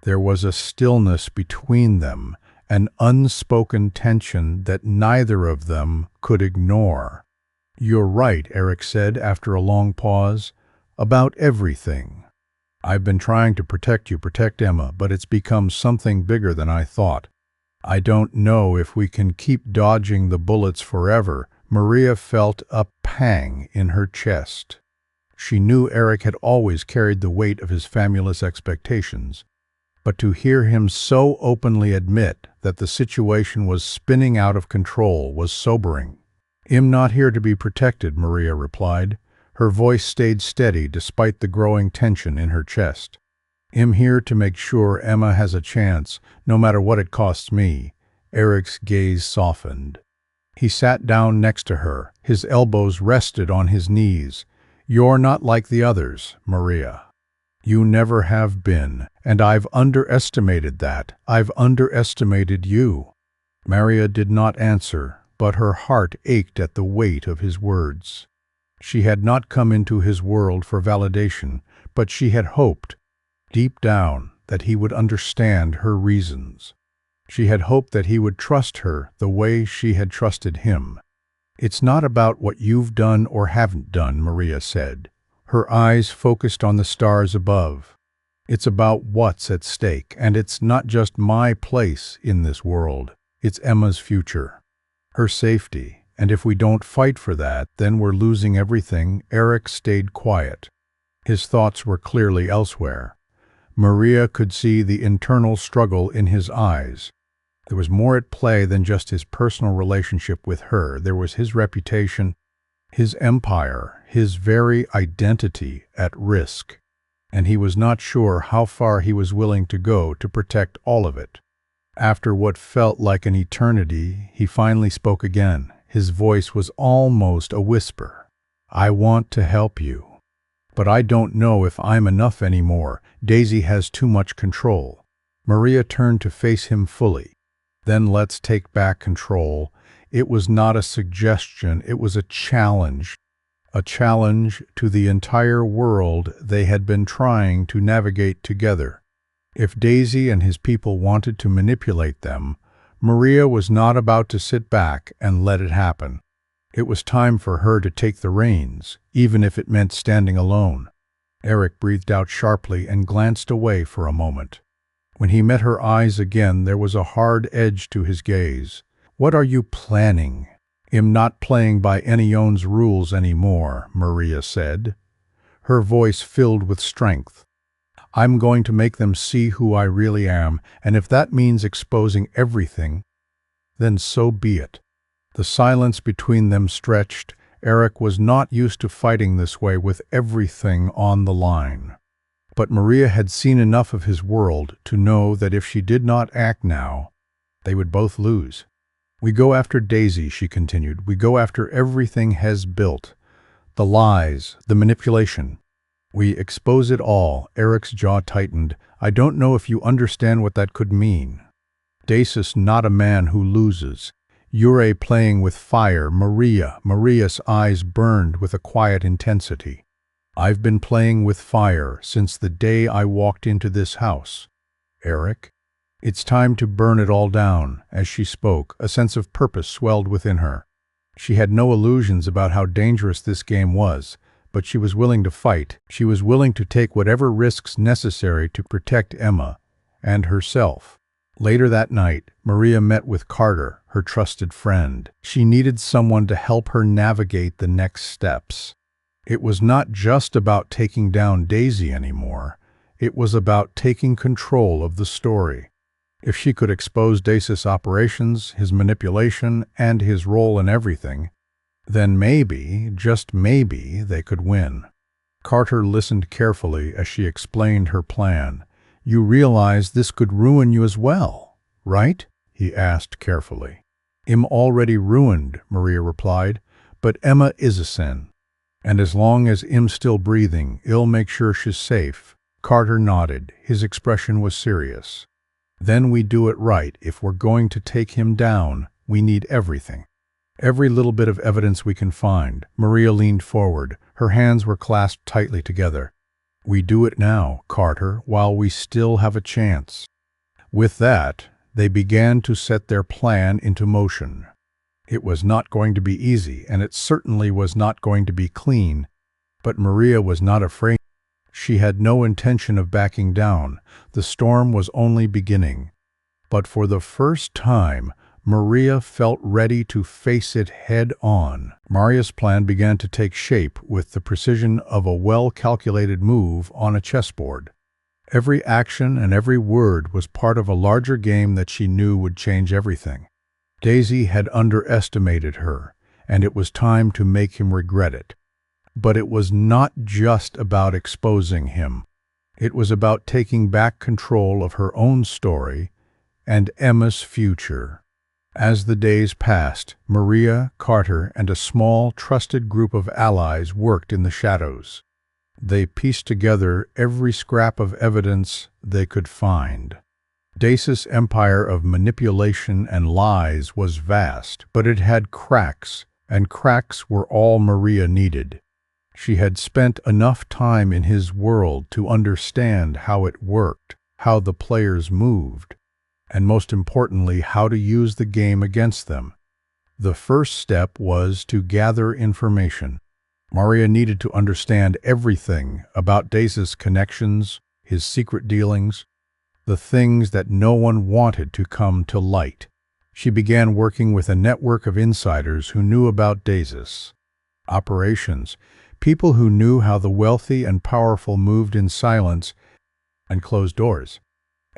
There was a stillness between them, an unspoken tension that neither of them could ignore. "You're right," Eric said after a long pause, "about everything. I've been trying to protect Emma, but it's become something bigger than I thought. I don't know if we can keep dodging the bullets forever." Maria felt a pang in her chest. She knew Eric had always carried the weight of his family's expectations, but to hear him so openly admit that the situation was spinning out of control was sobering. "I'm not here to be protected," Maria replied. Her voice stayed steady despite the growing tension in her chest. "I'm here to make sure Emma has a chance, no matter what it costs me." Eric's gaze softened. He sat down next to her. His elbows rested on his knees. "You're not like the others, Maria. You never have been, and I've underestimated that. I've underestimated you." Maria did not answer, but her heart ached at the weight of his words. She had not come into his world for validation, but she had hoped, deep down, that he would understand her reasons. She had hoped that he would trust her the way she had trusted him. It's not about what you've done or haven't done, Maria said, her eyes focused on the stars above. It's about what's at stake, and it's not just my place in this world. It's Emma's future, her safety, and if we don't fight for that, then we're losing everything. Eric stayed quiet. His thoughts were clearly elsewhere. Maria could see the internal struggle in his eyes. There was more at play than just his personal relationship with her. There was his reputation, his empire, his very identity at risk. And he was not sure how far he was willing to go to protect all of it. After what felt like an eternity, he finally spoke again. His voice was almost a whisper. I want to help you. But I don't know if I'm enough anymore. Daisy has too much control. Maria turned to face him fully. Then let's take back control. It was not a suggestion, it was a challenge. A challenge to the entire world they had been trying to navigate together. If Daisy and his people wanted to manipulate them, Maria was not about to sit back and let it happen. It was time for her to take the reins, even if it meant standing alone. Eric breathed out sharply and glanced away for a moment. When he met her eyes again, there was a hard edge to his gaze. What are you planning? I'm not playing by anyone's rules anymore, Maria said, her voice filled with strength. I'm going to make them see who I really am, and if that means exposing everything, then so be it. The silence between them stretched. Eric was not used to fighting this way with everything on the line. But Maria had seen enough of his world to know that if she did not act now, they would both lose. We go after Daisy, she continued. We go after everything Hez built. The lies, the manipulation. We expose it all. Eric's jaw tightened. I don't know if you understand what that could mean. Daisy, not a man who loses. You're playing with fire, Maria. Maria's eyes burned with a quiet intensity. I've been playing with fire since the day I walked into this house. Eric, it's time to burn it all down. As she spoke, a sense of purpose swelled within her. She had no illusions about how dangerous this game was, but she was willing to fight. She was willing to take whatever risks necessary to protect Emma and herself. Later that night, Maria met with Carter, her trusted friend. She needed someone to help her navigate the next steps. It was not just about taking down Daisy anymore. It was about taking control of the story. If she could expose Daisy's operations, his manipulation, and his role in everything, then maybe, just maybe, they could win. Carter listened carefully as she explained her plan. You realize this could ruin you as well, right? He asked carefully. I'm already ruined, Maria replied, but Emma is a sin. And as long as Im's still breathing, I'll make sure she's safe. Carter nodded. His expression was serious. Then we do it right. If we're going to take him down, we need everything. Every little bit of evidence we can find. Maria leaned forward. Her hands were clasped tightly together. We do it now, Carter, while we still have a chance. With that, they began to set their plan into motion. It was not going to be easy, and it certainly was not going to be clean, but Maria was not afraid. She had no intention of backing down. The storm was only beginning. But for the first time, Maria felt ready to face it head-on. Maria's plan began to take shape with the precision of a well-calculated move on a chessboard. Every action and every word was part of a larger game that she knew would change everything. Daisy had underestimated her, and it was time to make him regret it. But it was not just about exposing him. It was about taking back control of her own story and Emma's future. As the days passed, Maria, Carter, and a small, trusted group of allies worked in the shadows. They pieced together every scrap of evidence they could find. Daisy's empire of manipulation and lies was vast, but it had cracks, and cracks were all Maria needed. She had spent enough time in his world to understand how it worked, how the players moved, and most importantly, how to use the game against them. The first step was to gather information. Maria needed to understand everything about Daisy's connections, his secret dealings, the things that no one wanted to come to light. She began working with a network of insiders who knew about Daisy's operations, people who knew how the wealthy and powerful moved in silence and closed doors.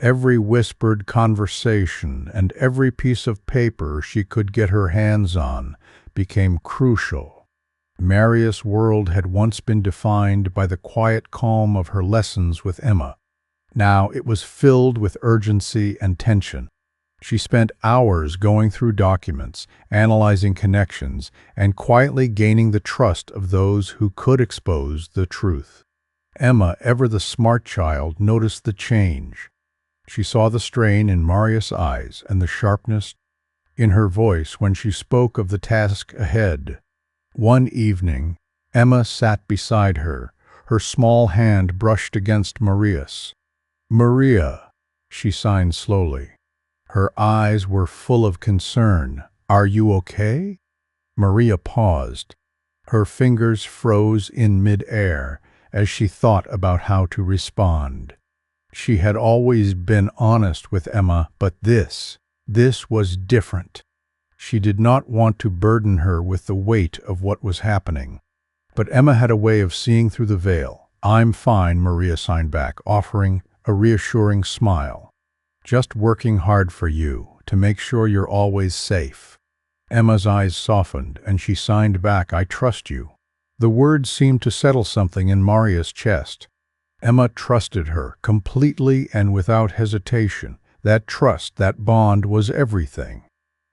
Every whispered conversation and every piece of paper she could get her hands on became crucial. Maria's world had once been defined by the quiet calm of her lessons with Emma. Now it was filled with urgency and tension. She spent hours going through documents, analyzing connections, and quietly gaining the trust of those who could expose the truth. Emma, ever the smart child, noticed the change. She saw the strain in Maria's eyes and the sharpness in her voice when she spoke of the task ahead. One evening, Emma sat beside her, her small hand brushed against Maria's. "Maria," she signed slowly. Her eyes were full of concern. "Are you okay?" Maria paused. Her fingers froze in mid-air as she thought about how to respond. She had always been honest with Emma, but this was different. She did not want to burden her with the weight of what was happening. But Emma had a way of seeing through the veil. "I'm fine," Maria signed back, offering a reassuring smile. "Just working hard for you, to make sure you're always safe." Emma's eyes softened, and she signed back, "I trust you." The words seemed to settle something in Maria's chest. Emma trusted her, completely and without hesitation. That trust, that bond, was everything.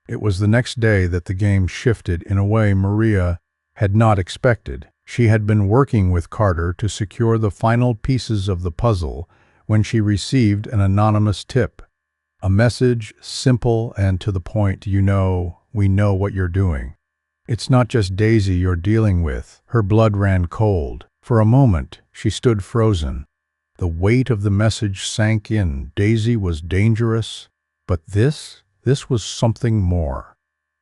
It was the next day that the game shifted in a way Maria had not expected. She had been working with Carter to secure the final pieces of the puzzle when she received an anonymous tip. A message, simple and to the point, "We know what you're doing. It's not just Daisy you're dealing with." Her blood ran cold. For a moment, she stood frozen. The weight of the message sank in. Daisy was dangerous, but this was something more.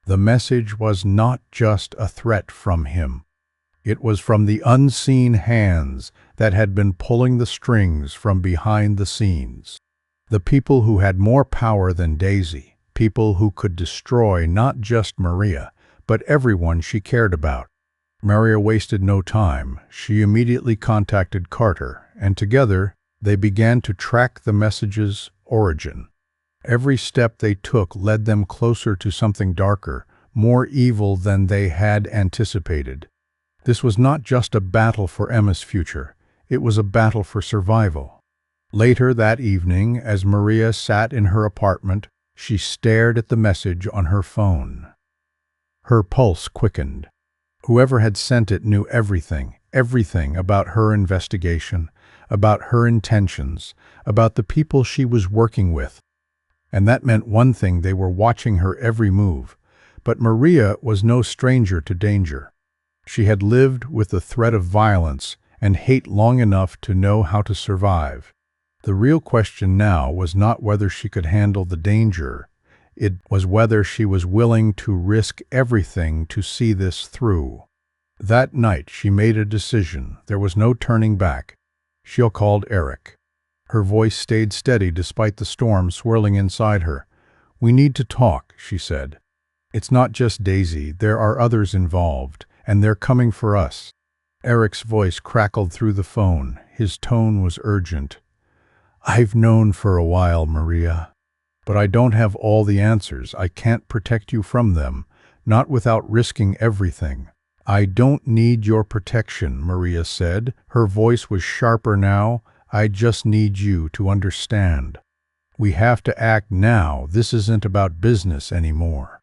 The message was not just a threat from him. It was from the unseen hands that had been pulling the strings from behind the scenes. The people who had more power than Daisy, people who could destroy not just Maria, but everyone she cared about. Maria wasted no time. She immediately contacted Carter, and together they began to track the message's origin. Every step they took led them closer to something darker, more evil than they had anticipated. This was not just a battle for Emma's future. It was a battle for survival. Later that evening, as Maria sat in her apartment, she stared at the message on her phone. Her pulse quickened. Whoever had sent it knew everything about her investigation, about her intentions, about the people she was working with. And that meant one thing: they were watching her every move. But Maria was no stranger to danger. She had lived with the threat of violence and hate long enough to know how to survive. The real question now was not whether she could handle the danger. It was whether she was willing to risk everything to see this through. That night she made a decision. There was no turning back. She called Eric. Her voice stayed steady despite the storm swirling inside her. "We need to talk," she said. "It's not just Daisy. There are others involved, and they're coming for us." Eric's voice crackled through the phone. His tone was urgent. "I've known for a while, Maria. But I don't have all the answers. I can't protect you from them, not without risking everything." "I don't need your protection," Maria said. Her voice was sharper now. "I just need you to understand. We have to act now. This isn't about business anymore.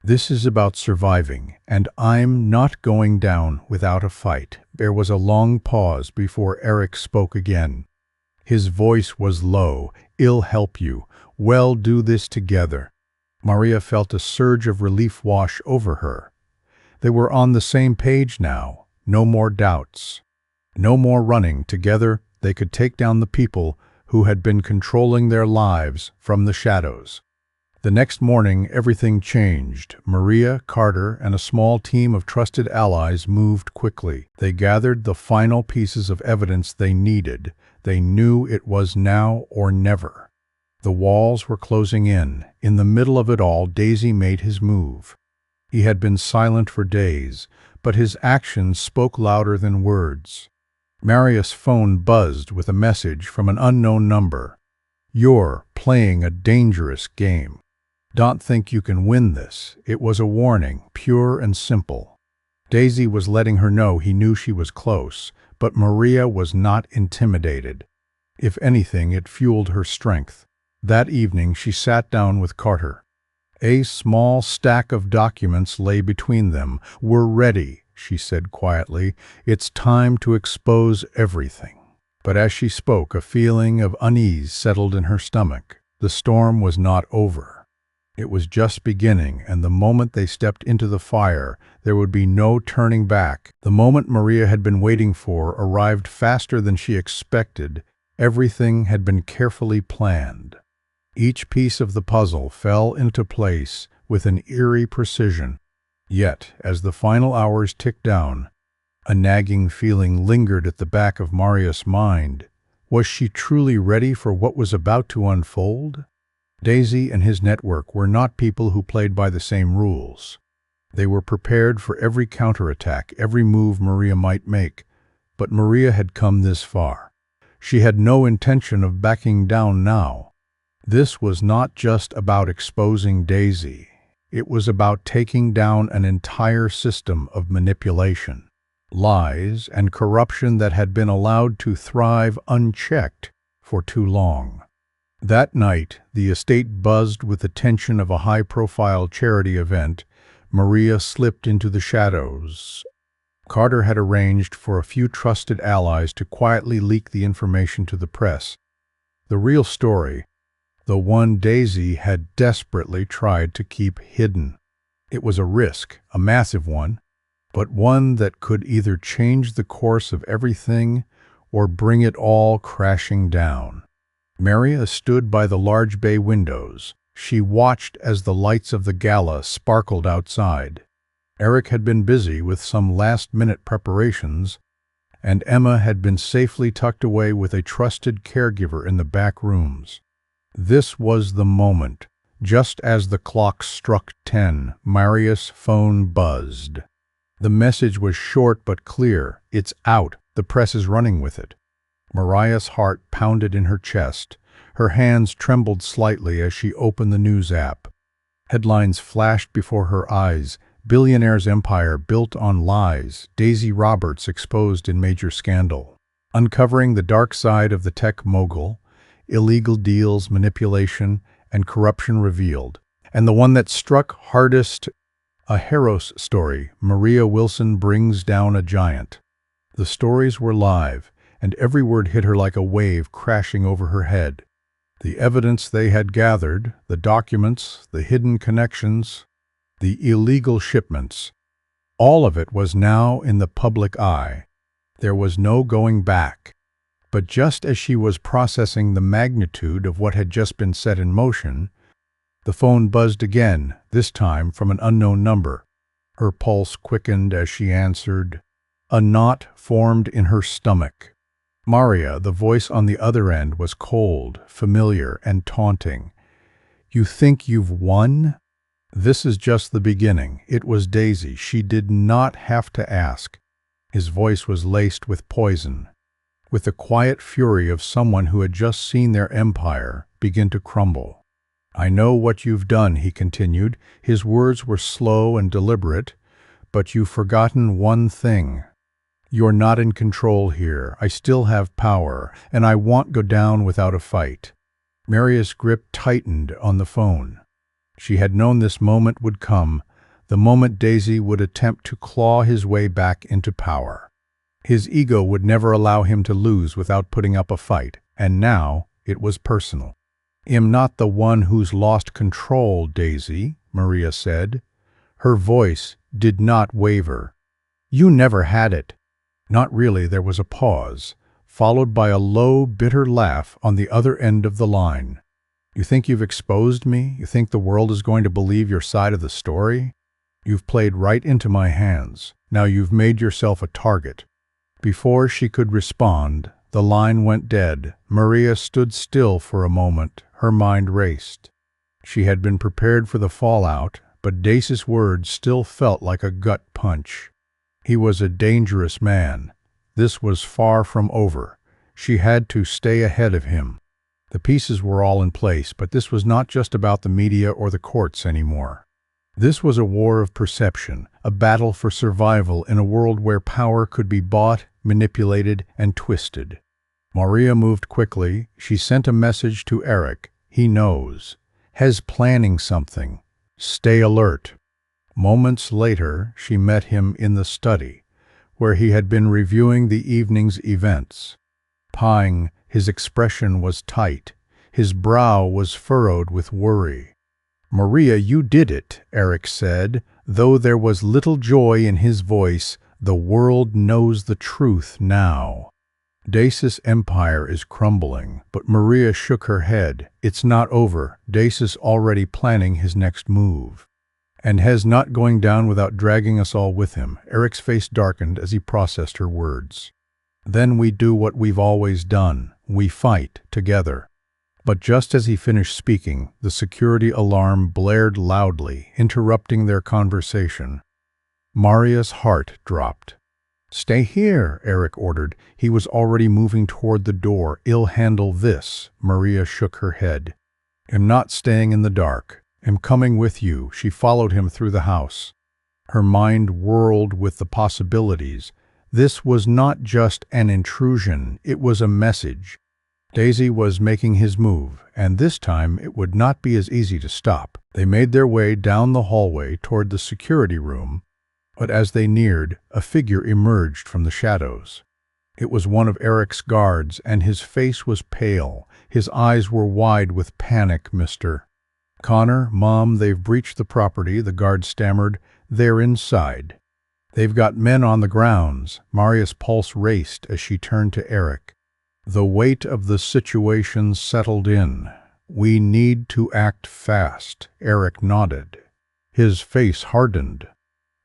This is about surviving, and I'm not going down without a fight." There was a long pause before Eric spoke again. His voice was low. "I'll help you. We'll do this together." Maria felt a surge of relief wash over her. They were on the same page now. No more doubts. No more running. Together they could take down the people who had been controlling their lives from the shadows. The next morning, everything changed. Maria, Carter, and a small team of trusted allies moved quickly. They gathered the final pieces of evidence they needed. They knew it was now or never. The walls were closing in. In the middle of it all, Daisy made his move. He had been silent for days, but his actions spoke louder than words. Maria's phone buzzed with a message from an unknown number. "You're playing a dangerous game. Don't think you can win this." It was a warning, pure and simple. Daisy was letting her know he knew she was close, but Maria was not intimidated. If anything, it fueled her strength. That evening, she sat down with Carter. A small stack of documents lay between them. "We're ready," she said quietly. "It's time to expose everything." But as she spoke, a feeling of unease settled in her stomach. The storm was not over. It was just beginning, and the moment they stepped into the fire, there would be no turning back. The moment Maria had been waiting for arrived faster than she expected. Everything had been carefully planned. Each piece of the puzzle fell into place with an eerie precision. Yet, as the final hours ticked down, a nagging feeling lingered at the back of Maria's mind. Was she truly ready for what was about to unfold? Daisy and his network were not people who played by the same rules. They were prepared for every counterattack, every move Maria might make. But Maria had come this far. She had no intention of backing down now. This was not just about exposing Daisy. It was about taking down an entire system of manipulation, lies, and corruption that had been allowed to thrive unchecked for too long. That night, the estate buzzed with the tension of a high-profile charity event. Maria slipped into the shadows. Carter had arranged for a few trusted allies to quietly leak the information to the press. The real story, the one Daisy had desperately tried to keep hidden. It was a risk, a massive one, but one that could either change the course of everything or bring it all crashing down. Maria stood by the large bay windows. She watched as the lights of the gala sparkled outside. Eric had been busy with some last-minute preparations, and Emma had been safely tucked away with a trusted caregiver in the back rooms. This was the moment. Just as the clock struck 10, Maria's phone buzzed. The message was short but clear. "It's out. The press is running with it." Maria's heart pounded in her chest. Her hands trembled slightly as she opened the news app. Headlines flashed before her eyes. "Billionaire's empire built on lies. Daisy Roberts exposed in major scandal." Uncovering the dark side of the tech mogul, illegal deals, manipulation, and corruption revealed. And the one that struck hardest, a hero's story. Maria Wilson brings down a giant. The stories were live, and every word hit her like a wave crashing over her head. The evidence they had gathered, the documents, the hidden connections, the illegal shipments, all of it was now in the public eye. There was no going back. But just as she was processing the magnitude of what had just been set in motion, the phone buzzed again, this time from an unknown number. Her pulse quickened as she answered. A knot formed in her stomach. Maria, the voice on the other end, was cold, familiar, and taunting. "You think you've won?" "This is just the beginning." It was Daisy. She did not have to ask. His voice was laced with poison, with the quiet fury of someone who had just seen their empire begin to crumble. "I know what you've done," he continued. His words were slow and deliberate, "but you've forgotten one thing. You're not in control here. I still have power, and I won't go down without a fight." Maria's grip tightened on the phone. She had known this moment would come, the moment Daisy would attempt to claw his way back into power. His ego would never allow him to lose without putting up a fight, and now it was personal. "I'm not the one who's lost control, Daisy," Maria said. Her voice did not waver. "You never had it." Not really. There was a pause, followed by a low, bitter laugh on the other end of the line. You think you've exposed me? You think the world is going to believe your side of the story? You've played right into my hands. Now you've made yourself a target." Before she could respond, the line went dead. Maria stood still for a moment. Her mind raced. She had been prepared for the fallout, but Dace's words still felt like a gut punch. He was a dangerous man. This was far from over. She had to stay ahead of him. The pieces were all in place, but this was not just about the media or the courts anymore. This was a war of perception, a battle for survival in a world where power could be bought, manipulated, and twisted. Maria moved quickly. She sent a message to Eric. He knows. Has planning something. Stay alert. Moments later, she met him in the study, where he had been reviewing the evening's events. Pine, his expression was tight. His brow was furrowed with worry. "Maria, you did it," Eric said, though there was little joy in his voice. "The world knows the truth now. Dace's empire is crumbling." But Maria shook her head. "It's not over. Dace is already planning his next move. And has not going down without dragging us all with him." Eric's face darkened as he processed her words. "Then we do what we've always done. We fight together." But just as he finished speaking, the security alarm blared loudly, interrupting their conversation. Maria's heart dropped. "Stay here," Eric ordered. He was already moving toward the door. "I'll handle this." Maria shook her head. "I'm not staying in the dark. I'm coming with you." She followed him through the house. Her mind whirled with the possibilities. This was not just an intrusion, it was a message. Daisy was making his move, and this time it would not be as easy to stop. They made their way down the hallway toward the security room, but as they neared, a figure emerged from the shadows. It was one of Eric's guards, and his face was pale. His eyes were wide with panic. "Mr. Connor, Mom, they've breached the property," the guard stammered. "They're inside. They've got men on the grounds." Maria's pulse raced as she turned to Eric. The weight of the situation settled in. "We need to act fast." Eric nodded. His face hardened.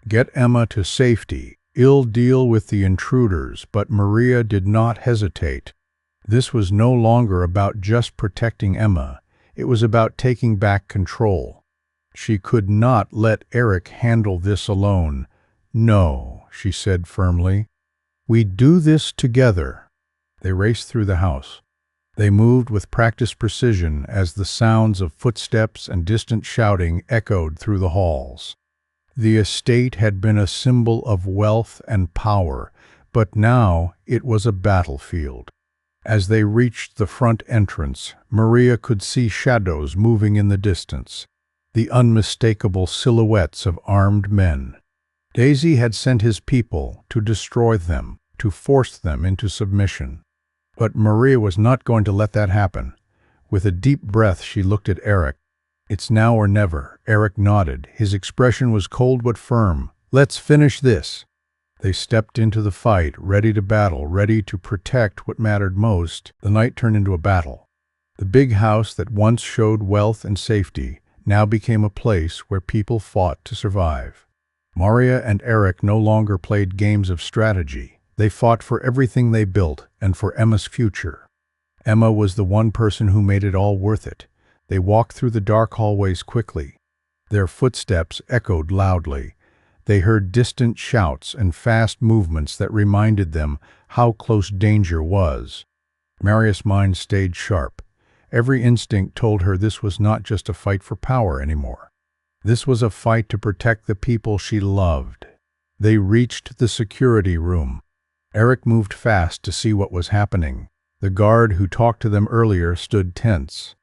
"Get Emma to safety. I'll deal with the intruders." But Maria did not hesitate. This was no longer about just protecting Emma. It was about taking back control. She could not let Eric handle this alone. "No," she said firmly. "We do this together." They raced through the house. They moved with practiced precision as the sounds of footsteps and distant shouting echoed through the halls. The estate had been a symbol of wealth and power, but now it was a battlefield. As they reached the front entrance, Maria could see shadows moving in the distance, the unmistakable silhouettes of armed men. Daisy had sent his people to destroy them, to force them into submission. But Maria was not going to let that happen. With a deep breath, she looked at Eric. "It's now or never." Eric nodded. His expression was cold but firm. "Let's finish this." They stepped into the fight, ready to battle, ready to protect what mattered most. The night turned into a battle. The big house that once showed wealth and safety now became a place where people fought to survive. Maria and Eric no longer played games of strategy. They fought for everything they built and for Emma's future. Emma was the one person who made it all worth it. They walked through the dark hallways quickly. Their footsteps echoed loudly. They heard distant shouts and fast movements that reminded them how close danger was. Maria's mind stayed sharp. Every instinct told her this was not just a fight for power anymore. This was a fight to protect the people she loved. They reached the security room. Eric moved fast to see what was happening. The guard who talked to them earlier stood tense.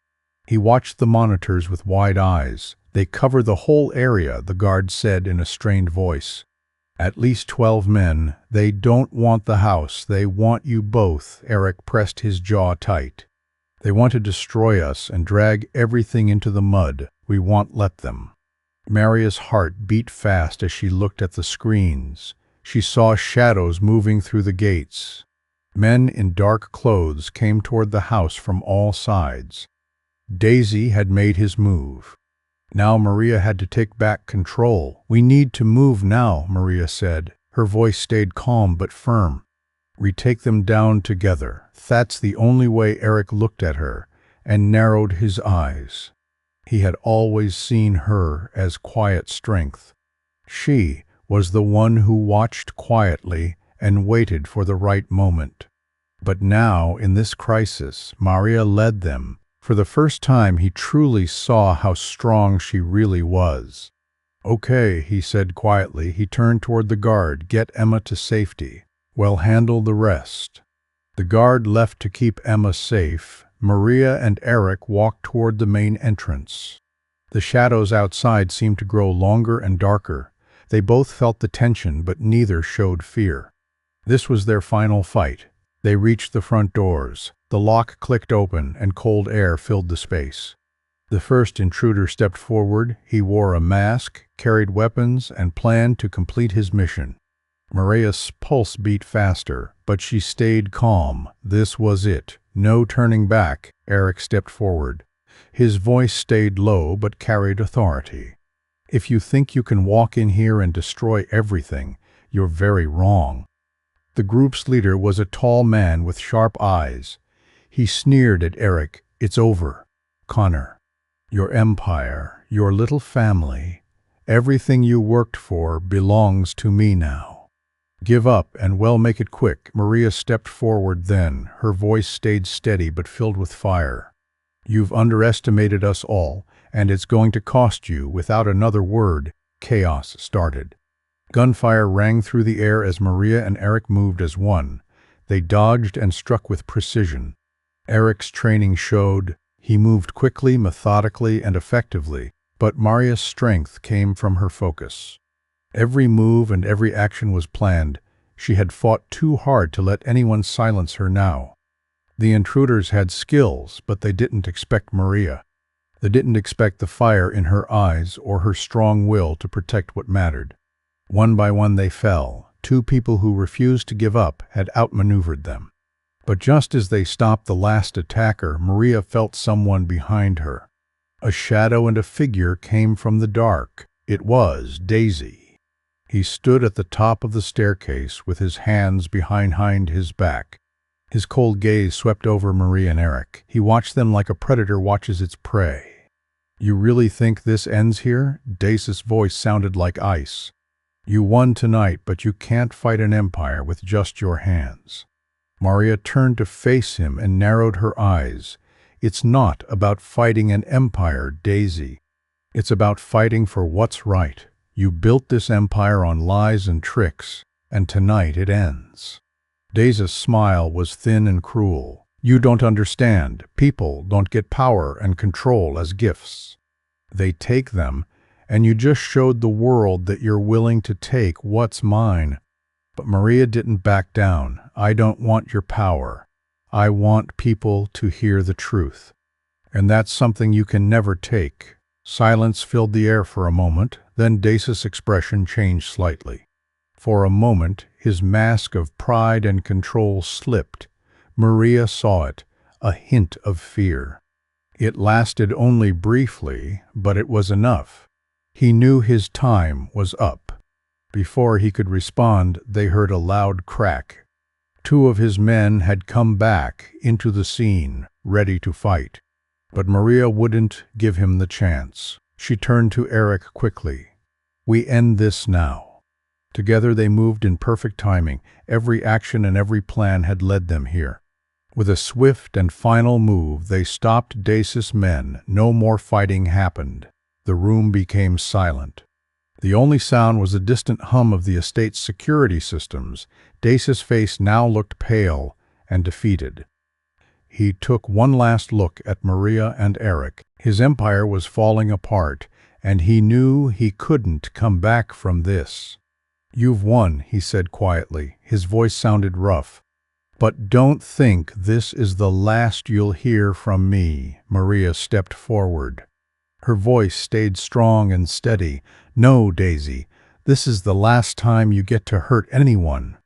He watched the monitors with wide eyes. "They cover the whole area," the guard said in a strained voice. "At least 12 men. They don't want the house. They want you both." Eric pressed his jaw tight. "They want to destroy us and drag everything into the mud. We won't let them." Maria's heart beat fast as she looked at the screens. She saw shadows moving through the gates. Men in dark clothes came toward the house from all sides. Daisy had made his move. Now Maria had to take back control. "We need to move now," Maria said. Her voice stayed calm but firm. "We take them down together." That's the only way. Eric looked at her and narrowed his eyes. He had always seen her as quiet strength. She was the one who watched quietly and waited for the right moment. But now, in this crisis, Maria led them. For the first time, he truly saw how strong she really was. "Okay," he said quietly. He turned toward the guard. "Get Emma to safety. We'll handle the rest." The guard left to keep Emma safe. Maria and Eric walked toward the main entrance. The shadows outside seemed to grow longer and darker. They both felt the tension, but neither showed fear. This was their final fight. They reached the front doors. The lock clicked open, and cold air filled the space. The first intruder stepped forward. He wore a mask, carried weapons, and planned to complete his mission. Maria's pulse beat faster, but she stayed calm. This was it. No turning back. Eric stepped forward. His voice stayed low but carried authority. "If you think you can walk in here and destroy everything, you're very wrong." The group's leader was a tall man with sharp eyes. He sneered at Eric. "It's over, Connor. Your empire, your little family, everything you worked for belongs to me now. Give up, and we'll make it quick." Maria stepped forward then. Her voice stayed steady but filled with fire. "You've underestimated us all, and it's going to cost you." Without another word, chaos started. Gunfire rang through the air as Maria and Eric moved as one. They dodged and struck with precision. Eric's training showed. He moved quickly, methodically, and effectively, but Maria's strength came from her focus. Every move and every action was planned. She had fought too hard to let anyone silence her now. The intruders had skills, but they didn't expect Maria. They didn't expect the fire in her eyes or her strong will to protect what mattered. One by one they fell. Two people who refused to give up had outmaneuvered them. But just as they stopped the last attacker, Maria felt someone behind her. A shadow and a figure came from the dark. It was Daisy. He stood at the top of the staircase with his hands behind his back. His cold gaze swept over Maria and Eric. He watched them like a predator watches its prey. "You really think this ends here?" Daisy's voice sounded like ice. "You won tonight, but you can't fight an empire with just your hands." Maria turned to face him and narrowed her eyes. "It's not about fighting an empire, Daisy. It's about fighting for what's right. You built this empire on lies and tricks, and tonight it ends." Daisy's smile was thin and cruel. "You don't understand. People don't get power and control as gifts. They take them, and you just showed the world that you're willing to take what's mine." But Maria didn't back down. "I don't want your power. I want people to hear the truth. And that's something you can never take." Silence filled the air for a moment, then Daisy's expression changed slightly. For a moment, his mask of pride and control slipped. Maria saw it, a hint of fear. It lasted only briefly, but it was enough. He knew his time was up. Before he could respond, they heard a loud crack. Two of his men had come back into the scene, ready to fight. But Maria wouldn't give him the chance. She turned to Eric quickly. "We end this now." Together they moved in perfect timing. Every action and every plan had led them here. With a swift and final move, they stopped Daisy's men. No more fighting happened. The room became silent. The only sound was the distant hum of the estate's security systems. Daisy's face now looked pale and defeated. He took one last look at Maria and Eric. His empire was falling apart, and he knew he couldn't come back from this. "You've won," he said quietly. His voice sounded rough. "But don't think this is the last you'll hear from me." Maria stepped forward. Her voice stayed strong and steady. "No, Daisy, this is the last time you get to hurt anyone."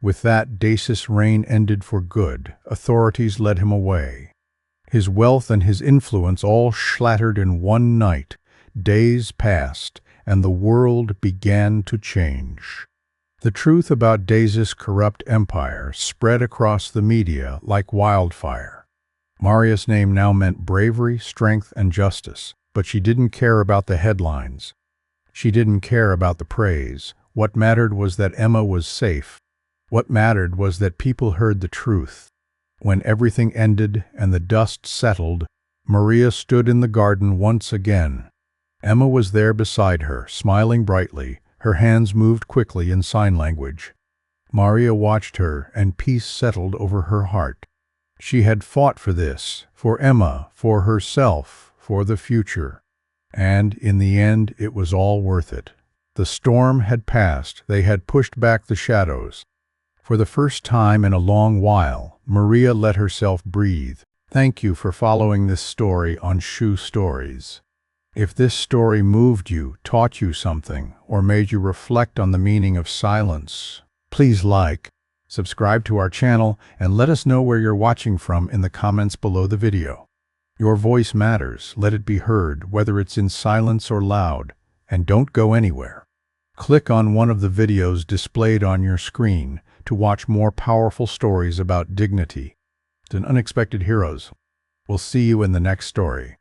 With that, Daisy's reign ended for good. Authorities led him away. His wealth and his influence all shattered in one night. Days passed, and the world began to change. The truth about Daisy's corrupt empire spread across the media like wildfire. Maria's name now meant bravery, strength, and justice, but she didn't care about the headlines. She didn't care about the praise. What mattered was that Emma was safe. What mattered was that people heard the truth. When everything ended and the dust settled, Maria stood in the garden once again. Emma was there beside her, smiling brightly. Her hands moved quickly in sign language. Maria watched her, and peace settled over her heart. She had fought for this, for Emma, for herself, for the future. And in the end, it was all worth it. The storm had passed. They had pushed back the shadows. For the first time in a long while, Maria let herself breathe. Thank you for following this story on Shoe Stories. If this story moved you, taught you something, or made you reflect on the meaning of silence, please like, subscribe to our channel, and let us know where you're watching from in the comments below the video. Your voice matters. Let it be heard, whether it's in silence or loud. And don't go anywhere. Click on one of the videos displayed on your screen to watch more powerful stories about dignity and unexpected heroes. We'll see you in the next story.